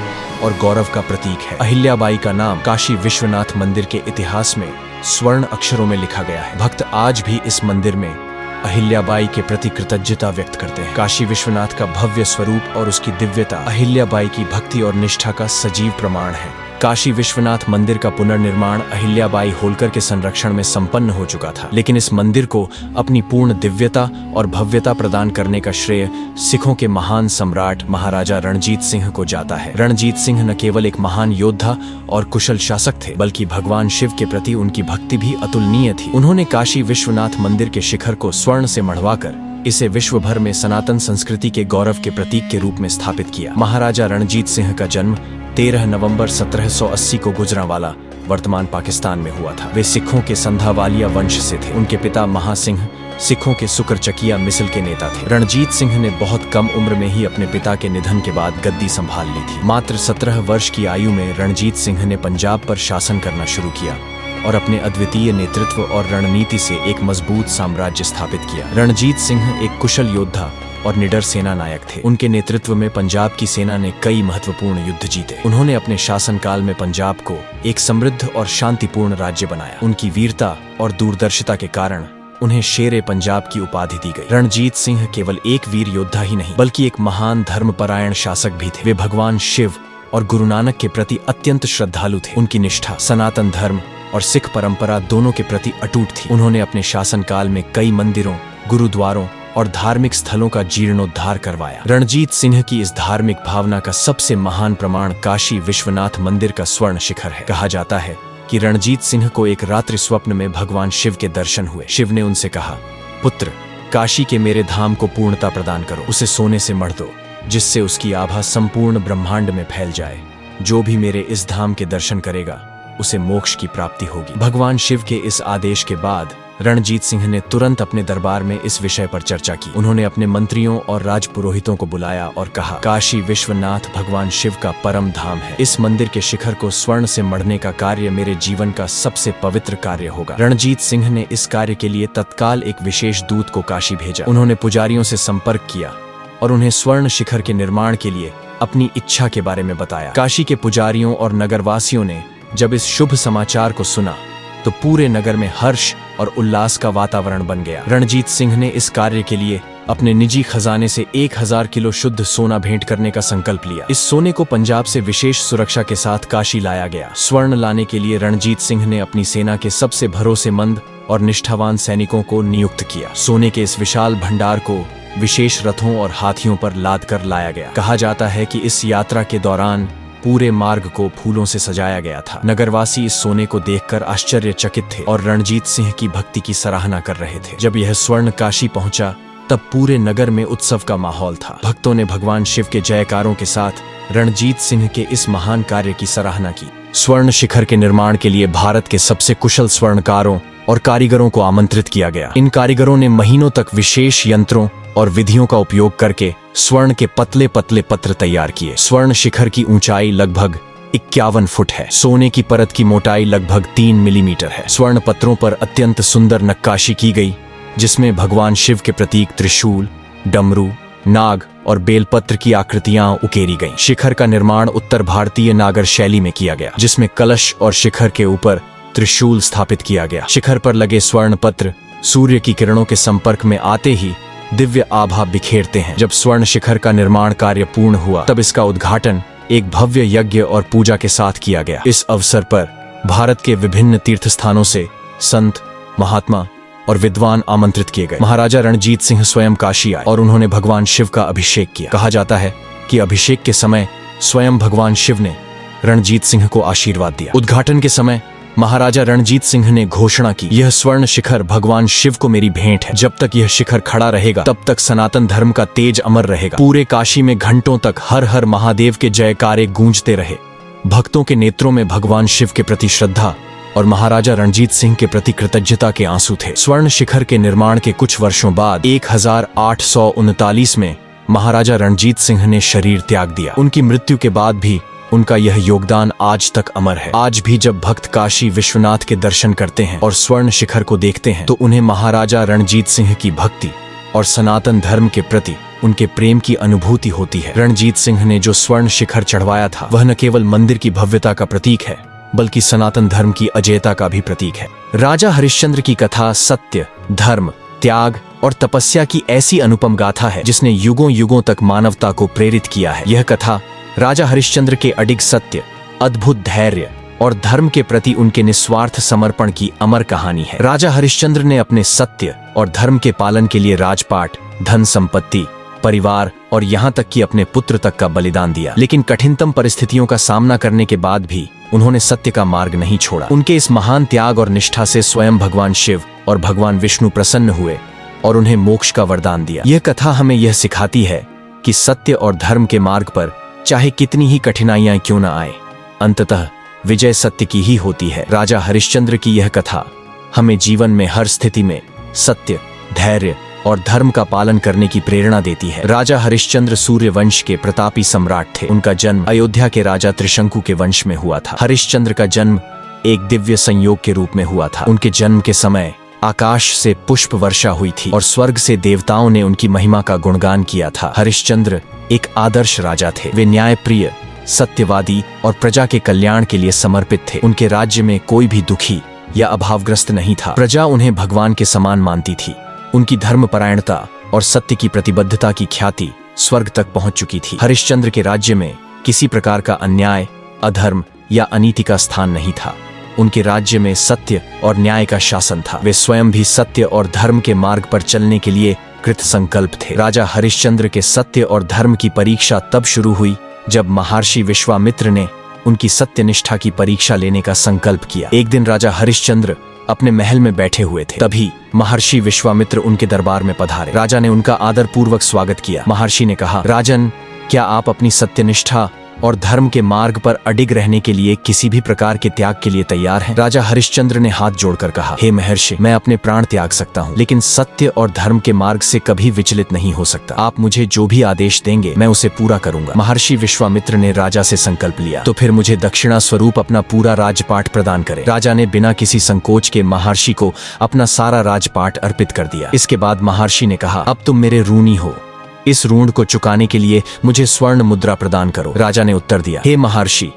और गौरव का प्रतीक है। अहिल्याबाई का नाम काशी विश्वनाथ मंदिर के इतिहास में स्वर्ण अक्षरों में लिखा गया है। भक्त आज भी इस मंदिर में अहिल्याबाई के प्रति कृतज्ञता व्यक्त करते हैं। काशी विश्वनाथ का भव्य स्वरूप और उसकी दिव्यता अहिल्याबाई की भक्ति और निष्ठा का सजीव प्रमाण है। काशी विश्वनाथ मंदिर का पुनर्निर्माण अहिल्याबाई होलकर के संरक्षण में संपन्न हो चुका था, लेकिन इस मंदिर को अपनी पूर्ण दिव्यता और भव्यता प्रदान करने का श्रेय सिखों के महान सम्राट महाराजा रणजीत सिंह को जाता है। रणजीत सिंह न केवल एक महान योद्धा और कुशल शासक थे, बल्कि भगवान शिव के प्रति उनकी भक्ति भी अतुलनीय थी। उन्होंने काशी विश्वनाथ मंदिर के शिखर को स्वर्ण से मढ़वाकर इसे विश्व भर में सनातन संस्कृति के गौरव के प्रतीक के रूप में स्थापित किया। महाराजा रणजीत सिंह का जन्म 13 नवंबर 1780 को गुजरांवाला वर्तमान पाकिस्तान में हुआ था। वे सिखों के संधावालिया वंश से थे। उनके पिता महासिंह सिखों के सुकरचकिया मिसल के नेता थे। रणजीत सिंह ने बहुत कम उम्र में ही अपने पिता के निधन के बाद गद्दी संभाल ली थी। मात्र 17 वर्ष की आयु में रणजीत सिंह ने पंजाब पर शासन करना शुरू किया और अपने अद्वितीय नेतृत्व और रणनीति से एक मजबूत साम्राज्य स्थापित किया। रणजीत सिंह एक कुशल योद्धा और निडर सेना नायक थे। उनके नेतृत्व में पंजाब की सेना ने कई महत्वपूर्ण युद्ध जीते। उन्होंने अपने शासनकाल में पंजाब को एक समृद्ध और शांतिपूर्ण राज्य बनाया। उनकी वीरता और दूरदर्शिता के कारण उन्हें शेरे पंजाब की उपाधि दी गई। रणजीत सिंह केवल एक वीर योद्धा ही नहीं, बल्कि एक महान धर्मपरायण शासक भी थे। वे भगवान शिव और गुरु नानक के प्रति अत्यंत श्रद्धालु थे। उनकी निष्ठा सनातन धर्म और सिख परंपरा दोनों के प्रति अटूट थी। उन्होंने अपने शासनकाल में कई मंदिरों, गुरुद्वारों और धार्मिक स्थलों का जीर्णोद्धार करवाया। रणजीत सिंह की इस धार्मिक भावना का सबसे महान प्रमाण काशी विश्वनाथ मंदिर का स्वर्ण शिखर है। कहा जाता है कि रणजीत सिंह को एक रात्रि स्वप्न में भगवान शिव के दर्शन हुए। शिव ने उनसे कहा, पुत्र, काशी के मेरे धाम को पूर्णता प्रदान करो, उसे सोने से मढ़ दो, जिससे उसकी आभा संपूर्ण ब्रह्मांड में फैल जाए। जो भी मेरे इस धाम के दर्शन करेगा उसे मोक्ष की प्राप्ति होगी। भगवान शिव के इस आदेश के बाद रणजीत सिंह ने तुरंत अपने दरबार में इस विषय पर चर्चा की। उन्होंने अपने मंत्रियों और राजपुरोहितों को बुलाया और कहा, काशी विश्वनाथ भगवान शिव का परम धाम है। इस मंदिर के शिखर को स्वर्ण से मढ़ने का कार्य मेरे जीवन का सबसे पवित्र कार्य होगा। रणजीत सिंह ने इस कार्य के लिए तत्काल एक विशेष दूत को काशी भेजा। उन्होंने पुजारियों से संपर्क किया और उन्हें स्वर्ण शिखर के निर्माण के लिए अपनी इच्छा के बारे में बताया। काशी के पुजारियों और नगरवासियों ने जब इस शुभ समाचार को सुना तो पूरे नगर में हर्ष और उल्लास का वातावरण बन गया। रणजीत सिंह ने इस कार्य के लिए अपने निजी खजाने से 1000 किलो शुद्ध सोना भेंट करने का संकल्प लिया। इस सोने को पंजाब से विशेष सुरक्षा के साथ काशी लाया गया। स्वर्ण लाने के लिए रणजीत सिंह ने अपनी सेना के सबसे भरोसेमंद और निष्ठावान सैनिकों को नियुक्त किया। सोने के इस विशाल भंडार को विशेष रथों और हाथियों पर लाद कर लाया गया। कहा जाता है कि इस यात्रा के दौरान पूरे मार्ग को फूलों से सजाया गया था। नगरवासी इस सोने को देखकर आश्चर्यचकित थे और रणजीत सिंह की भक्ति की सराहना कर रहे थे। जब यह स्वर्ण काशी पहुंचा तब पूरे नगर में उत्सव का माहौल था। भक्तों ने भगवान शिव के जयकारों के साथ रणजीत सिंह के इस महान कार्य की सराहना की। स्वर्ण शिखर के निर्माण के लिए भारत के सबसे कुशल स्वर्णकारों और कारीगरों को आमंत्रित किया गया। इन कारीगरों ने महीनों तक विशेष यंत्रों और विधियों का उपयोग करके स्वर्ण के पतले पतले पत्र तैयार किए। स्वर्ण शिखर की ऊंचाई लगभग 51 फुट है। सोने की परत की मोटाई लगभग 3 मिलीमीटर है। स्वर्ण पत्रों पर अत्यंत सुंदर नक्काशी की गई, जिसमें भगवान शिव के प्रतीक त्रिशूल, डमरू, नाग और बेलपत्र की आकृतियां उकेरी गईं। शिखर का निर्माण उत्तर भारतीय नागर शैली में किया गया, जिसमें कलश और शिखर के ऊपर त्रिशूल स्थापित किया गया। शिखर पर लगे स्वर्ण पत्र सूर्य की किरणों के संपर्क में आते ही दिव्य आभा बिखेरते हैं। जब स्वर्ण शिखर का निर्माण कार्य पूर्ण हुआ तब इसका उद्घाटन एक भव्य यज्ञ और पूजा के साथ किया गया। इस अवसर पर भारत के विभिन्न तीर्थ स्थानों से संत, महात्मा और विद्वान आमंत्रित किए गए। महाराजा रणजीत सिंह स्वयं काशी आए और उन्होंने भगवान शिव का अभिषेक किया। कहा जाता है कि अभिषेक के समय स्वयं भगवान शिव ने रणजीत सिंह को आशीर्वाद दिया। उद्घाटन के समय महाराजा रणजीत सिंह ने घोषणा की, यह स्वर्ण शिखर भगवान शिव को मेरी भेंट है। जब तक यह शिखर खड़ा रहेगा तब तक सनातन धर्म का तेज अमर रहेगा। पूरे काशी में घंटों तक हर हर महादेव के जयकारे गूंजते रहे। भक्तों के नेत्रों में भगवान शिव के प्रति श्रद्धा और महाराजा रणजीत सिंह के प्रति कृतज्ञता के आंसू थे। स्वर्ण शिखर के निर्माण के कुछ वर्षों बाद 1839 में महाराजा रणजीत सिंह ने शरीर त्याग दिया। उनकी मृत्यु के बाद भी उनका यह योगदान आज तक अमर है। आज भी जब भक्त काशी विश्वनाथ के दर्शन करते हैं और स्वर्ण शिखर को देखते हैं तो उन्हें महाराजा रणजीत सिंह की भक्ति और सनातन धर्म के प्रति उनके प्रेम की अनुभूति होती है। रणजीत सिंह ने जो स्वर्ण शिखर चढ़वाया था वह न केवल मंदिर की भव्यता का प्रतीक है बल्कि सनातन धर्म की अजेयता का भी प्रतीक है। राजा हरिश्चंद्र की कथा सत्य, धर्म, त्याग और तपस्या की ऐसी अनुपम गाथा है जिसने युगों युगों तक मानवता को प्रेरित किया है। यह कथा राजा हरिश्चंद्र के अडिग सत्य, अद्भुत धैर्य और धर्म के प्रति उनके निस्वार्थ समर्पण की अमर कहानी है। राजा हरिश्चंद्र ने अपने सत्य और धर्म के पालन के लिए राजपाट, धन संपत्ति, परिवार और यहाँ तक कि अपने पुत्र तक का बलिदान दिया, लेकिन कठिनतम परिस्थितियों का सामना करने के बाद भी उन्होंने सत्य का मार्ग नहीं छोड़ा। उनके इस महान त्याग और निष्ठा से स्वयं भगवान शिव और भगवान विष्णु प्रसन्न हुए और उन्हें मोक्ष का वरदान दिया। यह कथा हमें यह सिखाती है कि सत्य और धर्म के मार्ग पर चाहे कितनी ही कठिनाइयां क्यों न आए, अंततः विजय सत्य की ही होती है। राजा हरिश्चंद्र की यह कथा हमें जीवन में हर स्थिति में सत्य, धैर्य और धर्म का पालन करने की प्रेरणा देती है। राजा हरिश्चंद्र सूर्य वंश के प्रतापी सम्राट थे। उनका जन्म अयोध्या के राजा त्रिशंकु के वंश में हुआ था। हरिश्चंद्र का जन्म एक दिव्य संयोग के रूप में हुआ था। उनके जन्म के समय आकाश से पुष्प वर्षा हुई थी और स्वर्ग से देवताओं ने उनकी महिमा का गुणगान किया था। हरिश्चंद्र एक आदर्श राजा थे। वे न्यायप्रिय, सत्यवादी और प्रजा के कल्याण के लिए समर्पित थे। उनके राज्य में कोई भी दुखी या अभावग्रस्त नहीं था। प्रजा उन्हें भगवान के समान मानती थी। उनकी धर्मपरायणता और सत्य की प्रतिबद्धता की ख्याति स्वर्ग तक पहुंच चुकी थी। हरिश्चंद्र के राज्य में किसी प्रकार का अन्याय, अधर्म या अनीति का स्थान नहीं था। उनके राज्य में सत्य और न्याय का शासन था। वे स्वयं भी सत्य और धर्म के मार्ग पर चलने के लिए कृत संकल्प थे। राजा हरिश्चंद्र के सत्य और धर्म की परीक्षा तब शुरू हुई जब महर्षि विश्वामित्र ने उनकी सत्यनिष्ठा की परीक्षा लेने का संकल्प किया। एक दिन राजा हरिश्चंद्र अपने महल में बैठे हुए थे। तभी महर्षि विश्वामित्र उनके दरबार में पधारे। राजा ने उनका आदर पूर्वक स्वागत किया। महर्षि ने कहा, राजन, क्या आप अपनी सत्यनिष्ठा और धर्म के मार्ग पर अडिग रहने के लिए किसी भी प्रकार के त्याग के लिए तैयार हैं? राजा हरिश्चंद्र ने हाथ जोड़कर कहा, हे महर्षि, मैं अपने प्राण त्याग सकता हूँ, लेकिन सत्य और धर्म के मार्ग से कभी विचलित नहीं हो सकता। आप मुझे जो भी आदेश देंगे मैं उसे पूरा करूंगा। महर्षि विश्वामित्र ने राजा से संकल्प लिया, तो फिर मुझे दक्षिणा स्वरूप अपना पूरा राजपाट प्रदान करे। राजा ने बिना किसी संकोच के महर्षि को अपना सारा राजपाट अर्पित कर दिया। इसके बाद महर्षि ने कहा, अब तुम मेरे ऋणी हो, इस ऋण को चुकाने के लिए मुझे स्वर्ण मुद्रा प्रदान करो। राजा ने उत्तर दिया, हे महर्षि,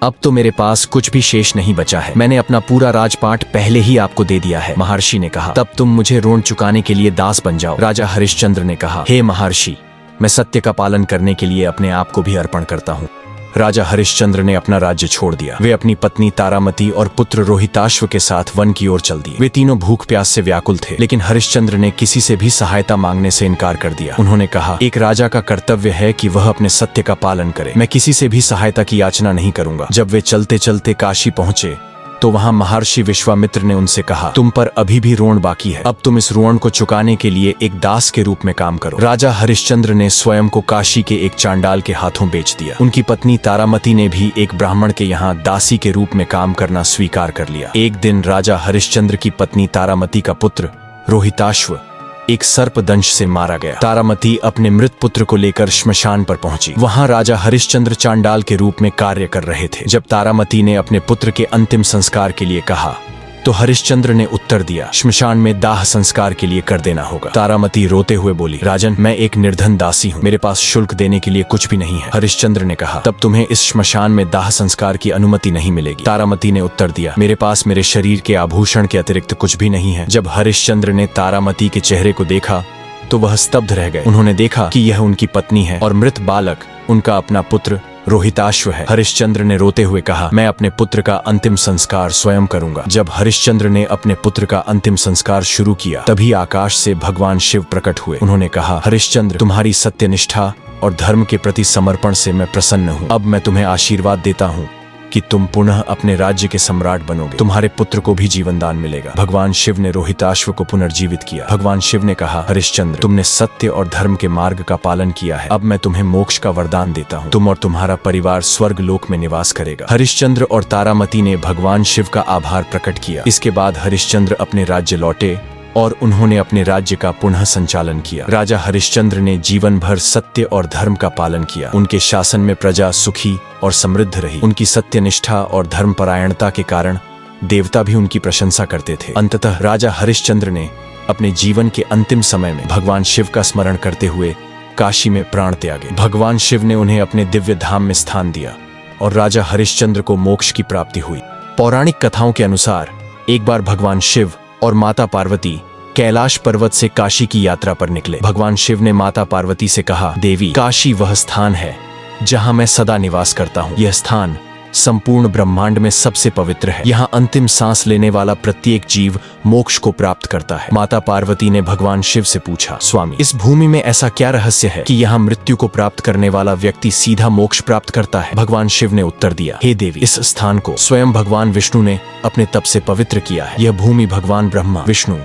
अब तो मेरे पास कुछ भी शेष नहीं बचा है। मैंने अपना पूरा राजपाट पहले ही आपको दे दिया है। महर्षि ने कहा, तब तुम मुझे ऋण चुकाने के लिए दास बन जाओ। राजा हरिश्चंद्र ने कहा, हे महर्षि, मैं सत्य का पालन करने के लिए अपने आप को भी अर्पण करता हूँ। राजा हरिश्चंद्र ने अपना राज्य छोड़ दिया। वे अपनी पत्नी तारामती और पुत्र रोहिताश्व के साथ वन की ओर चल दिए। वे तीनों भूख प्यास से व्याकुल थे, लेकिन हरिश्चंद्र ने किसी से भी सहायता मांगने से इनकार कर दिया। उन्होंने कहा, एक राजा का कर्तव्य है कि वह अपने सत्य का पालन करे। मैं किसी से भी सहायता की याचना नहीं करूंगा। जब वे चलते चलते काशी पहुंचे तो वहां महर्षि विश्वामित्र ने उनसे कहा, तुम पर अभी भी ऋण बाकी है। अब तुम इस ऋण को चुकाने के लिए एक दास के रूप में काम करो। राजा हरिश्चंद्र ने स्वयं को काशी के एक चांडाल के हाथों बेच दिया। उनकी पत्नी तारामती ने भी एक ब्राह्मण के यहाँ दासी के रूप में काम करना स्वीकार कर लिया। एक दिन राजा हरिश्चंद्र की पत्नी तारामती का पुत्र रोहिताश्व एक सर्पदंश से मारा गया। तारामती अपने मृत पुत्र को लेकर श्मशान पर पहुंची। वहां राजा हरिश्चंद्र चांडाल के रूप में कार्य कर रहे थे। जब तारामती ने अपने पुत्र के अंतिम संस्कार के लिए कहा तो हरिश्चंद्र ने उत्तर दिया, श्मशान में दाह संस्कार के लिए कर देना होगा। तारामती रोते हुए बोली, राजन, मैं एक निर्धन दासी हूँ, मेरे पास शुल्क देने के लिए कुछ भी नहीं है। हरिश्चंद्र ने कहा, तब तुम्हें इस श्मशान में दाह संस्कार की अनुमति नहीं मिलेगी। तारामती ने उत्तर दिया, मेरे पास मेरे शरीर के आभूषण के अतिरिक्त कुछ भी नहीं है। जब हरिश्चंद्र ने तारामती के चेहरे को देखा तो वह स्तब्ध रह गए। उन्होंने देखा कि यह उनकी पत्नी है और मृत बालक उनका अपना पुत्र रोहिताश्व है। हरिश्चंद्र ने रोते हुए कहा, मैं अपने पुत्र का अंतिम संस्कार स्वयं करूंगा। जब हरिश्चंद्र ने अपने पुत्र का अंतिम संस्कार शुरू किया तभी आकाश से भगवान शिव प्रकट हुए। उन्होंने कहा, हरिश्चंद्र, तुम्हारी सत्यनिष्ठा और धर्म के प्रति समर्पण से मैं प्रसन्न हूँ। अब मैं तुम्हें आशीर्वाद देता हूँ कि तुम पुनः अपने राज्य के सम्राट बनोगे। तुम्हारे पुत्र को भी जीवन दान मिलेगा। भगवान शिव ने रोहिताश्व को पुनर्जीवित किया। भगवान शिव ने कहा, हरिश्चंद्र, तुमने सत्य और धर्म के मार्ग का पालन किया है। अब मैं तुम्हें मोक्ष का वरदान देता हूँ। तुम और तुम्हारा परिवार स्वर्ग लोक में निवास करेगा। हरिश्चंद्र और तारामती ने भगवान शिव का आभार प्रकट किया। इसके बाद हरिश्चंद्र अपने राज्य लौटे और उन्होंने अपने राज्य का पुनः संचालन किया। राजा हरिश्चंद्र ने जीवन भर सत्य और धर्म का पालन किया। उनके शासन में प्रजा सुखी और समृद्ध रही। उनकी सत्यनिष्ठा और धर्मपरायणता के कारण देवता भी उनकी प्रशंसा करते थे। अंततः राजा हरिश्चंद्र ने अपने जीवन के अंतिम समय में भगवान शिव का स्मरण करते हुए काशी में प्राण त्यागे। भगवान शिव ने उन्हें अपने दिव्य धाम में स्थान दिया और राजा हरिश्चंद्र को मोक्ष की प्राप्ति हुई। पौराणिक कथाओं के अनुसार एक बार भगवान शिव और माता पार्वती कैलाश पर्वत से काशी की यात्रा पर निकले। भगवान शिव ने माता पार्वती से कहा, देवी, काशी वह स्थान है जहां मैं सदा निवास करता हूं। यह स्थान संपूर्ण ब्रह्मांड में सबसे पवित्र है। यहाँ अंतिम सांस लेने वाला प्रत्येक जीव मोक्ष को प्राप्त करता है। माता पार्वती ने भगवान शिव से पूछा, स्वामी, इस भूमि में ऐसा क्या रहस्य है कि यहाँ मृत्यु को प्राप्त करने वाला व्यक्ति सीधा मोक्ष प्राप्त करता है? भगवान शिव ने उत्तर दिया, हे देवी, इस स्थान को स्वयं भगवान विष्णु ने अपने तप से पवित्र किया है। यह भूमि भगवान ब्रह्मा, विष्णु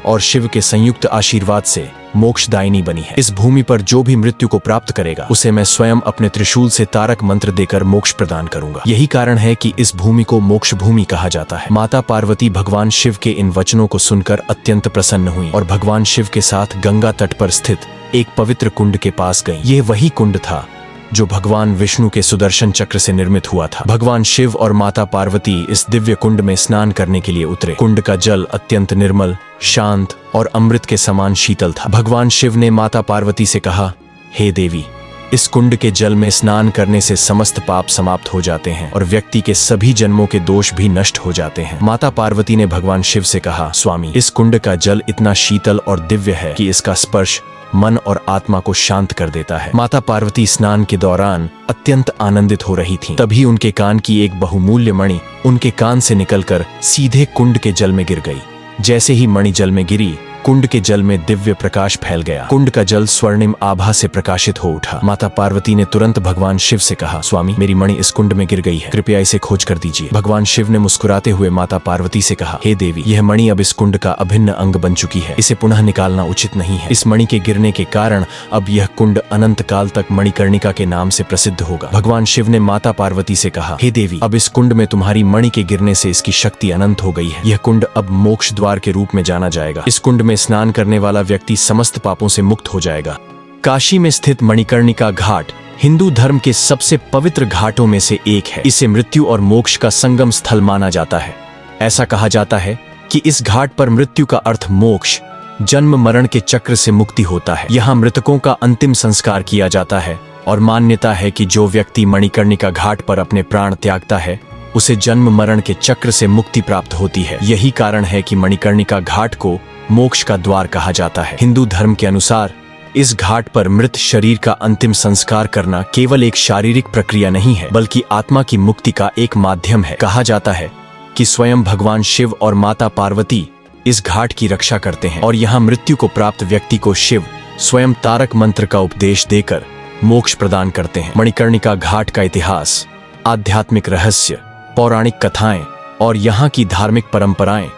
और शिव के संयुक्त आशीर्वाद से मोक्षदायिनी बनी है। इस भूमि पर जो भी मृत्यु को प्राप्त करेगा उसे मैं स्वयं अपने त्रिशूल से तारक मंत्र देकर मोक्ष प्रदान करूंगा। यही कारण है कि इस भूमि को मोक्ष भूमि कहा जाता है। माता पार्वती भगवान शिव के इन वचनों को सुनकर अत्यंत प्रसन्न हुई और भगवान शिव के साथ गंगा तट पर स्थित एक पवित्र कुंड के पास गई। यह वही कुंड था जो भगवान विष्णु के सुदर्शन चक्र से निर्मित हुआ था। भगवान शिव और माता पार्वती इस दिव्य कुंड में स्नान करने के लिए उतरे। कुंड का जल अत्यंत निर्मल, शांत और अमृत के समान शीतल था। भगवान शिव ने माता पार्वती से कहा, हे देवी, इस कुंड के जल में स्नान करने से समस्त पाप समाप्त हो जाते हैं और व्यक्ति के सभी जन्मों के दोष भी नष्ट हो जाते हैं। माता पार्वती ने भगवान शिव से कहा, स्वामी, इस कुंड का जल इतना शीतल और दिव्य है कि इसका स्पर्श मन और आत्मा को शांत कर देता है। माता पार्वती स्नान के दौरान अत्यंत आनंदित हो रही थीं। तभी उनके कान की एक बहुमूल्य मणि उनके कान से निकलकर सीधे कुंड के जल में गिर गई। जैसे ही मणि जल में गिरी, कुंड के जल में दिव्य प्रकाश फैल गया। कुंड का जल स्वर्णिम आभा से प्रकाशित हो उठा। माता पार्वती ने तुरंत भगवान शिव से कहा, स्वामी, मेरी मणि इस कुंड में गिर गई है, कृपया इसे खोज कर दीजिए। भगवान शिव ने मुस्कुराते हुए माता पार्वती से कहा, हे देवी, यह मणि अब इस कुंड का अभिन्न अंग बन चुकी है, इसे पुनः निकालना उचित नहीं है। इस मणि के गिरने के कारण अब यह कुंड अनंत काल तक मणिकर्णिका के नाम से प्रसिद्ध होगा। भगवान शिव ने माता पार्वती से कहा, हे देवी, अब इस कुंड में तुम्हारी मणि के गिरने से इसकी शक्ति अनंत हो गई है। यह कुंड अब मोक्ष द्वार के रूप में जाना जाएगा। इस कुंड में स्नान करने वाला व्यक्ति समस्त पापों से मुक्त हो जाएगा। काशी में स्थित मणिकर्णिका घाट हिंदू धर्म के सबसे पवित्र घाटों में से एक है। इसे मृत्यु और मोक्ष का संगम स्थल माना जाता है। ऐसा कहा जाता है कि इस घाट पर मृत्यु का अर्थ मोक्ष, जन्म मरण के चक्र से मुक्ति होता है। यहाँ मृतकों का अंतिम संस्कार किया जाता है और मान्यता है कि जो व्यक्ति मणिकर्णिका घाट पर अपने प्राण त्यागता है उसे जन्म मरण के चक्र से मुक्ति प्राप्त होती है। यही कारण है कि मणिकर्णिका घाट को मोक्ष का द्वार कहा जाता है। हिंदू धर्म के अनुसार इस घाट पर मृत शरीर का अंतिम संस्कार करना केवल एक शारीरिक प्रक्रिया नहीं है, बल्कि आत्मा की मुक्ति का एक माध्यम है। कहा जाता है कि स्वयं भगवान शिव और माता पार्वती इस घाट की रक्षा करते हैं और यहाँ मृत्यु को प्राप्त व्यक्ति को शिव स्वयं तारक मंत्र का उपदेश देकर मोक्ष प्रदान करते हैं। मणिकर्णिका घाट का इतिहास, आध्यात्मिक रहस्य, पौराणिक कथाएं और यहाँ की धार्मिक परंपराएं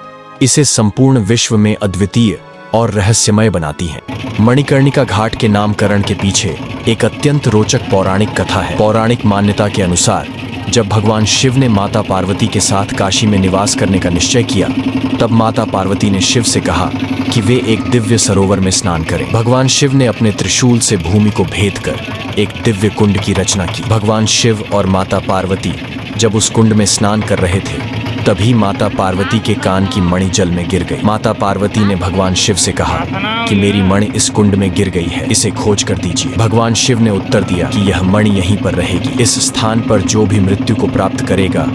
इसे संपूर्ण विश्व में अद्वितीय और रहस्यमय बनाती हैं। मणिकर्णिका घाट के नामकरण के पीछे एक अत्यंत रोचक पौराणिक कथा है। पौराणिक मान्यता के अनुसार जब भगवान शिव ने माता पार्वती के साथ काशी में निवास करने का निश्चय किया, तब माता पार्वती ने शिव से कहा कि वे एक दिव्य सरोवर में स्नान करें। भगवान शिव ने अपने त्रिशूल से भूमि को भेद कर एक दिव्य कुंड की रचना की। भगवान शिव और माता पार्वती जब उस कुंड में स्नान कर रहे थे, तभी माता पार्वती के कान की मणि जल में गिर गई। माता पार्वती ने भगवान शिव से कहा कि मेरी मणि इस कुंड में गिर गई है, इसे खोज कर दीजिए। भगवान शिव ने उत्तर दिया कि यह मणि यहीं पर रहेगी। इस स्थान पर जो भी मृत्यु को प्राप्त करेगा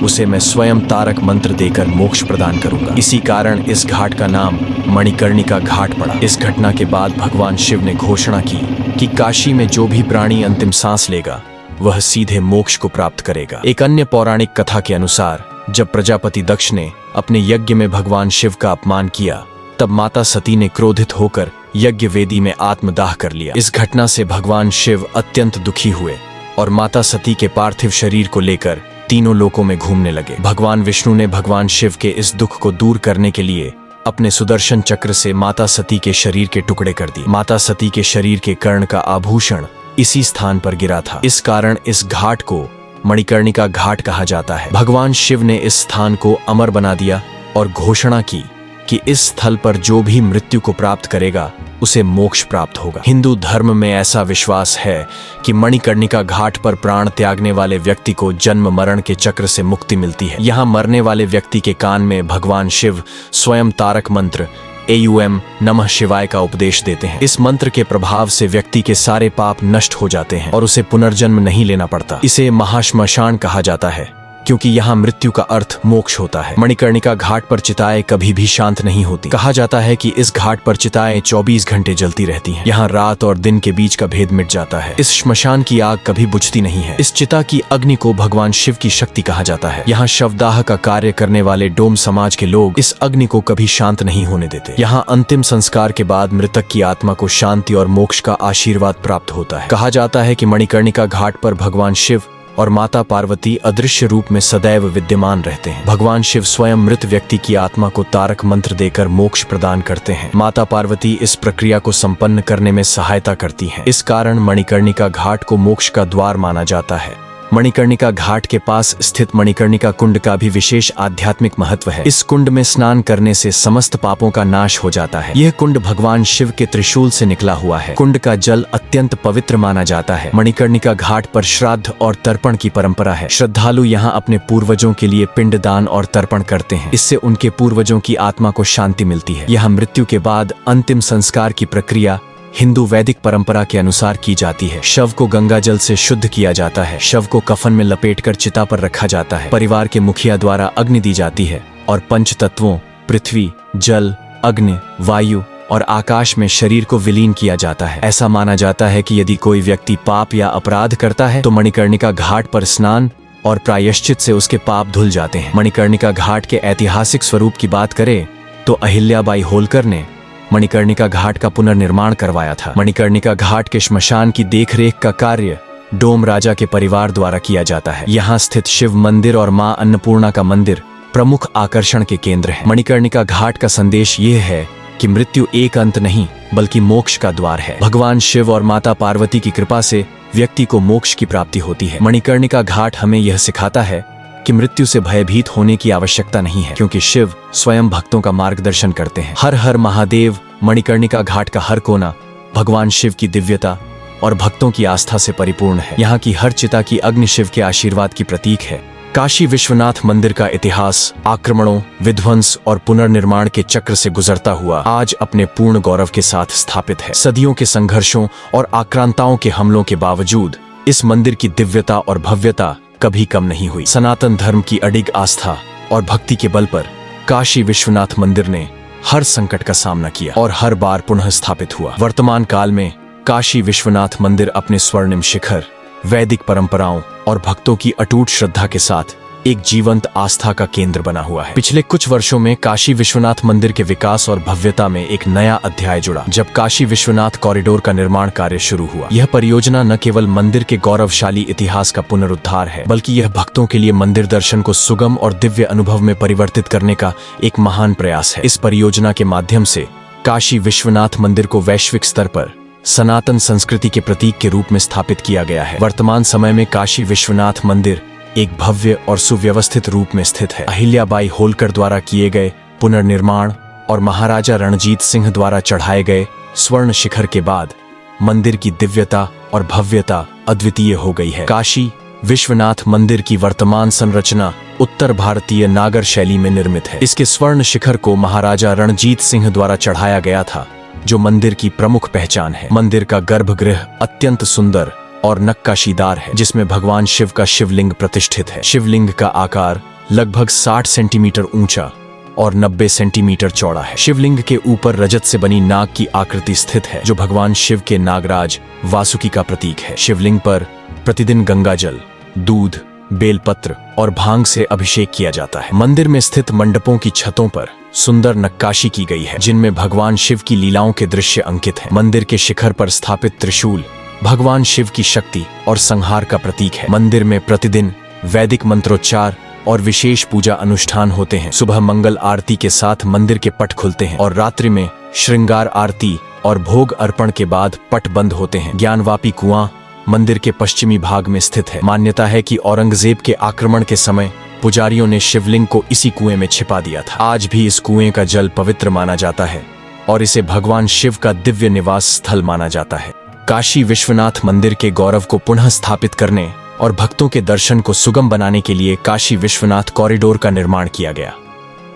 उसे मैं स्वयं तारक मंत्र देकर मोक्ष प्रदान करूंगा। इसी कारण इस घाट का नाम मणिकर्णिका घाट पड़ा। इस घटना के बाद भगवान शिव ने घोषणा की कि काशी में जो भी प्राणी अंतिम सांस लेगा वह सीधे मोक्ष को प्राप्त करेगा। एक अन्य पौराणिक कथा के अनुसार जब प्रजापति दक्ष ने अपने यज्ञ में भगवान शिव का अपमान किया, तब माता सती ने क्रोधित होकर यज्ञ वेदी में आत्मदाह कर लिया। इस घटना से भगवान शिव अत्यंत दुखी हुए और माता सती के पार्थिव शरीर को लेकर तीनों लोकों में घूमने लगे। भगवान विष्णु ने भगवान शिव के इस दुख को दूर करने के लिए अपने सुदर्शन चक्र से माता सती के शरीर के टुकड़े कर दिए। माता सती के शरीर के कर्ण का आभूषण इसी स्थान पर गिरा था। इस कारण इस घाट को मणिकर्णिका घाट कहा जाता है। भगवान शिव ने इस स्थान को अमर बना दिया और घोषणा की कि इस स्थल पर जो भी मृत्यु को प्राप्त करेगा उसे मोक्ष प्राप्त होगा। हिंदू धर्म में ऐसा विश्वास है कि मणिकर्णिका घाट पर प्राण त्यागने वाले व्यक्ति को जन्म मरण के चक्र से मुक्ति मिलती है। यहाँ मरने वाले व्यक्ति के कान में भगवान शिव स्वयं तारक मंत्र AUM नमः शिवाय का उपदेश देते हैं। इस मंत्र के प्रभाव से व्यक्ति के सारे पाप नष्ट हो जाते हैं और उसे पुनर्जन्म नहीं लेना पड़ता। इसे महाश्मशान कहा जाता है क्योंकि यहाँ मृत्यु का अर्थ मोक्ष होता है। मणिकर्णिका घाट पर चिताएं कभी भी शांत नहीं होती। कहा जाता है कि इस घाट पर चिताएं 24 घंटे जलती रहती हैं। यहाँ रात और दिन के बीच का भेद मिट जाता है। इस श्मशान की आग कभी बुझती नहीं है। इस चिता की अग्नि को भगवान शिव की शक्ति कहा जाता है। यहाँ शवदाह का कार्य करने वाले डोम समाज के लोग इस अग्नि को कभी शांत नहीं होने देते। यहाँ अंतिम संस्कार के बाद मृतक की आत्मा को शांति और मोक्ष का आशीर्वाद प्राप्त होता है। कहा जाता है कि मणिकर्णिका घाट पर भगवान शिव और माता पार्वती अदृश्य रूप में सदैव विद्यमान रहते हैं। भगवान शिव स्वयं मृत व्यक्ति की आत्मा को तारक मंत्र देकर मोक्ष प्रदान करते हैं। माता पार्वती इस प्रक्रिया को संपन्न करने में सहायता करती हैं। इस कारण मणिकर्णिका घाट को मोक्ष का द्वार माना जाता है। मणिकर्णिका घाट के पास स्थित मणिकर्णिका कुंड का भी विशेष आध्यात्मिक महत्व है। इस कुंड में स्नान करने से समस्त पापों का नाश हो जाता है। यह कुंड भगवान शिव के त्रिशूल से निकला हुआ है। कुंड का जल अत्यंत पवित्र माना जाता है। मणिकर्णिका घाट पर श्राद्ध और तर्पण की परंपरा है। श्रद्धालु यहाँ अपने पूर्वजों के लिए पिंडदान और तर्पण करते हैं। इससे उनके पूर्वजों की आत्मा को शांति मिलती है। यहाँ मृत्यु के बाद अंतिम संस्कार की प्रक्रिया हिंदू वैदिक परंपरा के अनुसार की जाती है। शव को गंगा जल से शुद्ध किया जाता है। शव को कफन में लपेटकर चिता पर रखा जाता है। परिवार के मुखिया द्वारा अग्नि दी जाती है और पंच तत्वों पृथ्वी, जल, अग्नि, वायु और आकाश में शरीर को विलीन किया जाता है। ऐसा माना जाता है कि यदि कोई व्यक्ति पाप या अपराध करता है तो मणिकर्णिका घाट पर स्नान और प्रायश्चित से उसके पाप धुल जाते हैं। मणिकर्णिका घाट के ऐतिहासिक स्वरूप की बात करें तो अहिल्याबाई होलकर ने मणिकर्णिका घाट का पुनर्निर्माण करवाया था। मणिकर्णिका घाट के श्मशान की देखरेख का कार्य डोम राजा के परिवार द्वारा किया जाता है। यहाँ स्थित शिव मंदिर और मां अन्नपूर्णा का मंदिर प्रमुख आकर्षण के केंद्र है। मणिकर्णिका घाट का संदेश ये है कि मृत्यु एक अंत नहीं बल्कि मोक्ष का द्वार है। भगवान शिव और माता पार्वती की कृपा से व्यक्ति को मोक्ष की प्राप्ति होती है। मणिकर्णिका घाट हमें यह सिखाता है कि मृत्यु से भयभीत होने की आवश्यकता नहीं है क्योंकि शिव स्वयं भक्तों का मार्गदर्शन करते हैं। हर हर महादेव। मणिकर्णिका घाट का हर कोना भगवान शिव की दिव्यता और भक्तों की आस्था से परिपूर्ण है। यहाँ की हर चिता की अग्नि शिव के आशीर्वाद की प्रतीक है। काशी विश्वनाथ मंदिर का इतिहास आक्रमणों, विध्वंस और पुनर्निर्माण के चक्र से गुजरता हुआ आज अपने पूर्ण गौरव के साथ स्थापित है। सदियों के संघर्षों और आक्रांताओं के हमलों के बावजूद इस मंदिर की दिव्यता और भव्यता कभी कम नहीं हुई। सनातन धर्म की अडिग आस्था और भक्ति के बल पर काशी विश्वनाथ मंदिर ने हर संकट का सामना किया और हर बार पुनः स्थापित हुआ। वर्तमान काल में काशी विश्वनाथ मंदिर अपने स्वर्णिम शिखर, वैदिक परंपराओं और भक्तों की अटूट श्रद्धा के साथ एक जीवंत आस्था का केंद्र बना हुआ है। पिछले कुछ वर्षों में काशी विश्वनाथ मंदिर के विकास और भव्यता में एक नया अध्याय जुड़ा जब काशी विश्वनाथ कॉरिडोर का निर्माण कार्य शुरू हुआ। यह परियोजना न केवल मंदिर के गौरवशाली इतिहास का पुनरुद्धार है बल्कि यह भक्तों के लिए मंदिर दर्शन को सुगम और दिव्य अनुभव में परिवर्तित करने का एक महान प्रयास है। इस परियोजना के माध्यम से काशी विश्वनाथ मंदिर को वैश्विक स्तर पर सनातन संस्कृति के प्रतीक के रूप में स्थापित किया गया है। वर्तमान समय में काशी विश्वनाथ मंदिर एक भव्य और सुव्यवस्थित रूप में स्थित है। अहिल्याबाई होलकर द्वारा किए गए पुनर्निर्माण और महाराजा रणजीत सिंह द्वारा चढ़ाए गए स्वर्ण शिखर के बाद मंदिर की दिव्यता और भव्यता अद्वितीय हो गई है। काशी विश्वनाथ मंदिर की वर्तमान संरचना उत्तर भारतीय नागर शैली में निर्मित है। इसके स्वर्ण शिखर को महाराजा रणजीत सिंह द्वारा चढ़ाया गया था जो मंदिर की प्रमुख पहचान है। मंदिर का गर्भगृह अत्यंत सुंदर और नक्काशीदार है जिसमें भगवान शिव का शिवलिंग प्रतिष्ठित है। शिवलिंग का आकार लगभग 60 सेंटीमीटर ऊंचा और 90 सेंटीमीटर चौड़ा है। शिवलिंग के ऊपर रजत से बनी नाग की आकृति स्थित है जो भगवान शिव के नागराज वासुकी का प्रतीक है। शिवलिंग पर प्रतिदिन गंगा जल, दूध, बेलपत्र और भांग से अभिषेक किया जाता है। मंदिर में स्थित मंडपों की छतों पर सुंदर नक्काशी की गई है जिनमें भगवान शिव की लीलाओं के दृश्य अंकित हैं। मंदिर के शिखर पर स्थापित त्रिशूल भगवान शिव की शक्ति और संहार का प्रतीक है। मंदिर में प्रतिदिन वैदिक मंत्रोच्चार और विशेष पूजा अनुष्ठान होते हैं। सुबह मंगल आरती के साथ मंदिर के पट खुलते हैं और रात्रि में श्रृंगार आरती और भोग अर्पण के बाद पट बंद होते हैं। ज्ञानवापी कुआं मंदिर के पश्चिमी भाग में स्थित है। मान्यता है कि औरंगजेब के आक्रमण के समय पुजारियों ने शिवलिंग को इसी कुएं में छिपा दिया था। आज भी इस कुएं का जल पवित्र माना जाता है और इसे भगवान शिव का दिव्य निवास स्थल माना जाता है। काशी विश्वनाथ मंदिर के गौरव को पुनः स्थापित करने और भक्तों के दर्शन को सुगम बनाने के लिए काशी विश्वनाथ कॉरिडोर का निर्माण किया गया।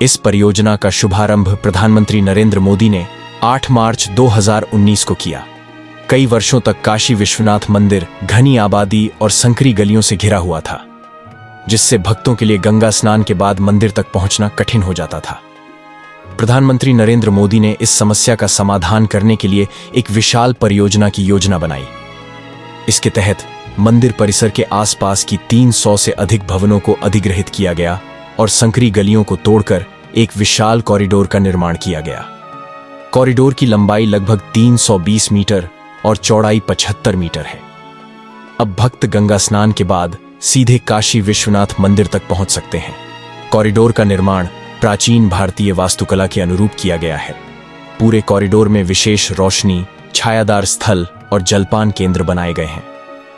इस परियोजना का शुभारंभ प्रधानमंत्री नरेंद्र मोदी ने 8 मार्च 2019 को किया। कई वर्षों तक काशी विश्वनाथ मंदिर घनी आबादी और संकरी गलियों से घिरा हुआ था, जिससे भक्तों के लिए गंगा स्नान के बाद मंदिर तक पहुंचना कठिन हो जाता था। प्रधानमंत्री नरेंद्र मोदी ने इस समस्या का समाधान करने के लिए एक विशाल परियोजना की योजना बनाई। इसके तहत मंदिर परिसर के आसपास की 300 से अधिक भवनों को अधिग्रहित किया गया और संकरी गलियों को तोड़कर एक विशाल कॉरिडोर का निर्माण किया गया। कॉरिडोर की लंबाई लगभग 320 मीटर और चौड़ाई 75 मीटर है। अब भक्त गंगा स्नान के बाद सीधे काशी विश्वनाथ मंदिर तक पहुंच सकते हैं। कॉरिडोर का निर्माण प्राचीन भारतीय वास्तुकला के अनुरूप किया गया है। पूरे कॉरिडोर में विशेष रोशनी, छायादार स्थल और जलपान केंद्र बनाए गए हैं।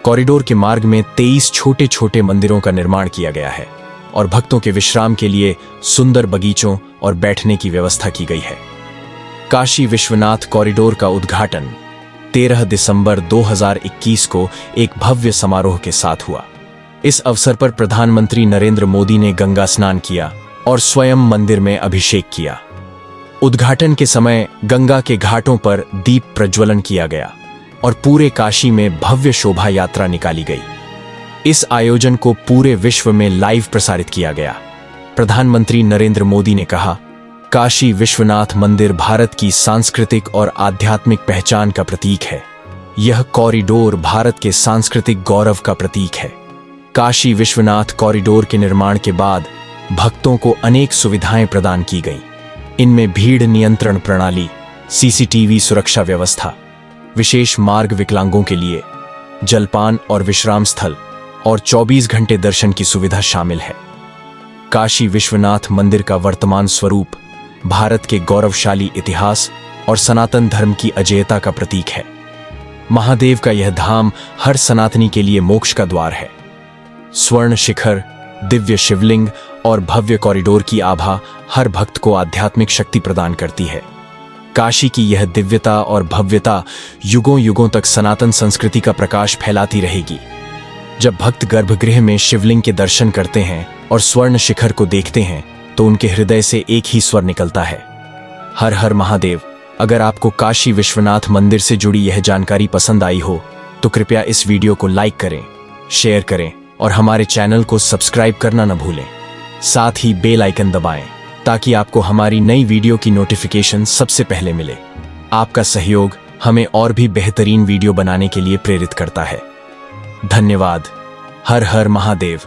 कॉरिडोर के मार्ग में 23 छोटे छोटे मंदिरों का निर्माण किया गया है और भक्तों के विश्राम के लिए सुंदर बगीचों और बैठने की व्यवस्था की गई है। काशी विश्वनाथ कॉरिडोर का उद्घाटन 13 दिसंबर 2021 को एक भव्य समारोह के साथ हुआ। इस अवसर पर प्रधानमंत्री नरेंद्र मोदी ने गंगा स्नान किया और स्वयं मंदिर में अभिषेक किया। उद्घाटन के समय गंगा के घाटों पर दीप प्रज्वलन किया गया और पूरे काशी में भव्य शोभा यात्रा निकाली गई। इस आयोजन को पूरे विश्व में लाइव प्रसारित किया गया। प्रधानमंत्री नरेंद्र मोदी ने कहा, काशी विश्वनाथ मंदिर भारत की सांस्कृतिक और आध्यात्मिक पहचान का प्रतीक है। यह कॉरिडोर भारत के सांस्कृतिक गौरव का प्रतीक है। काशी विश्वनाथ कॉरिडोर के निर्माण के बाद भक्तों को अनेक सुविधाएं प्रदान की गईं। इनमें भीड़ नियंत्रण प्रणाली, सीसीटीवी सुरक्षा व्यवस्था, विशेष मार्ग विकलांगों के लिए, जलपान और विश्राम स्थल और 24 घंटे दर्शन की सुविधा शामिल है। काशी विश्वनाथ मंदिर का वर्तमान स्वरूप भारत के गौरवशाली इतिहास और सनातन धर्म की अजेयता का प्रतीक है। महादेव का यह धाम हर सनातनी के लिए मोक्ष का द्वार है। स्वर्ण शिखर, दिव्य शिवलिंग और भव्य कॉरिडोर की आभा हर भक्त को आध्यात्मिक शक्ति प्रदान करती है। काशी की यह दिव्यता और भव्यता युगों युगों तक सनातन संस्कृति का प्रकाश फैलाती रहेगी। जब भक्त गर्भगृह में शिवलिंग के दर्शन करते हैं और स्वर्ण शिखर को देखते हैं तो उनके हृदय से एक ही स्वर निकलता है, हर हर महादेव। अगर आपको काशी विश्वनाथ मंदिर से जुड़ी यह जानकारी पसंद आई हो तो कृपया इस वीडियो को लाइक करें, शेयर करें और हमारे चैनल को सब्सक्राइब करना न भूलें। साथ ही बेल आइकन दबाएं ताकि आपको हमारी नई वीडियो की नोटिफिकेशन सबसे पहले मिले। आपका सहयोग हमें और भी बेहतरीन वीडियो बनाने के लिए प्रेरित करता है। धन्यवाद। हर हर महादेव।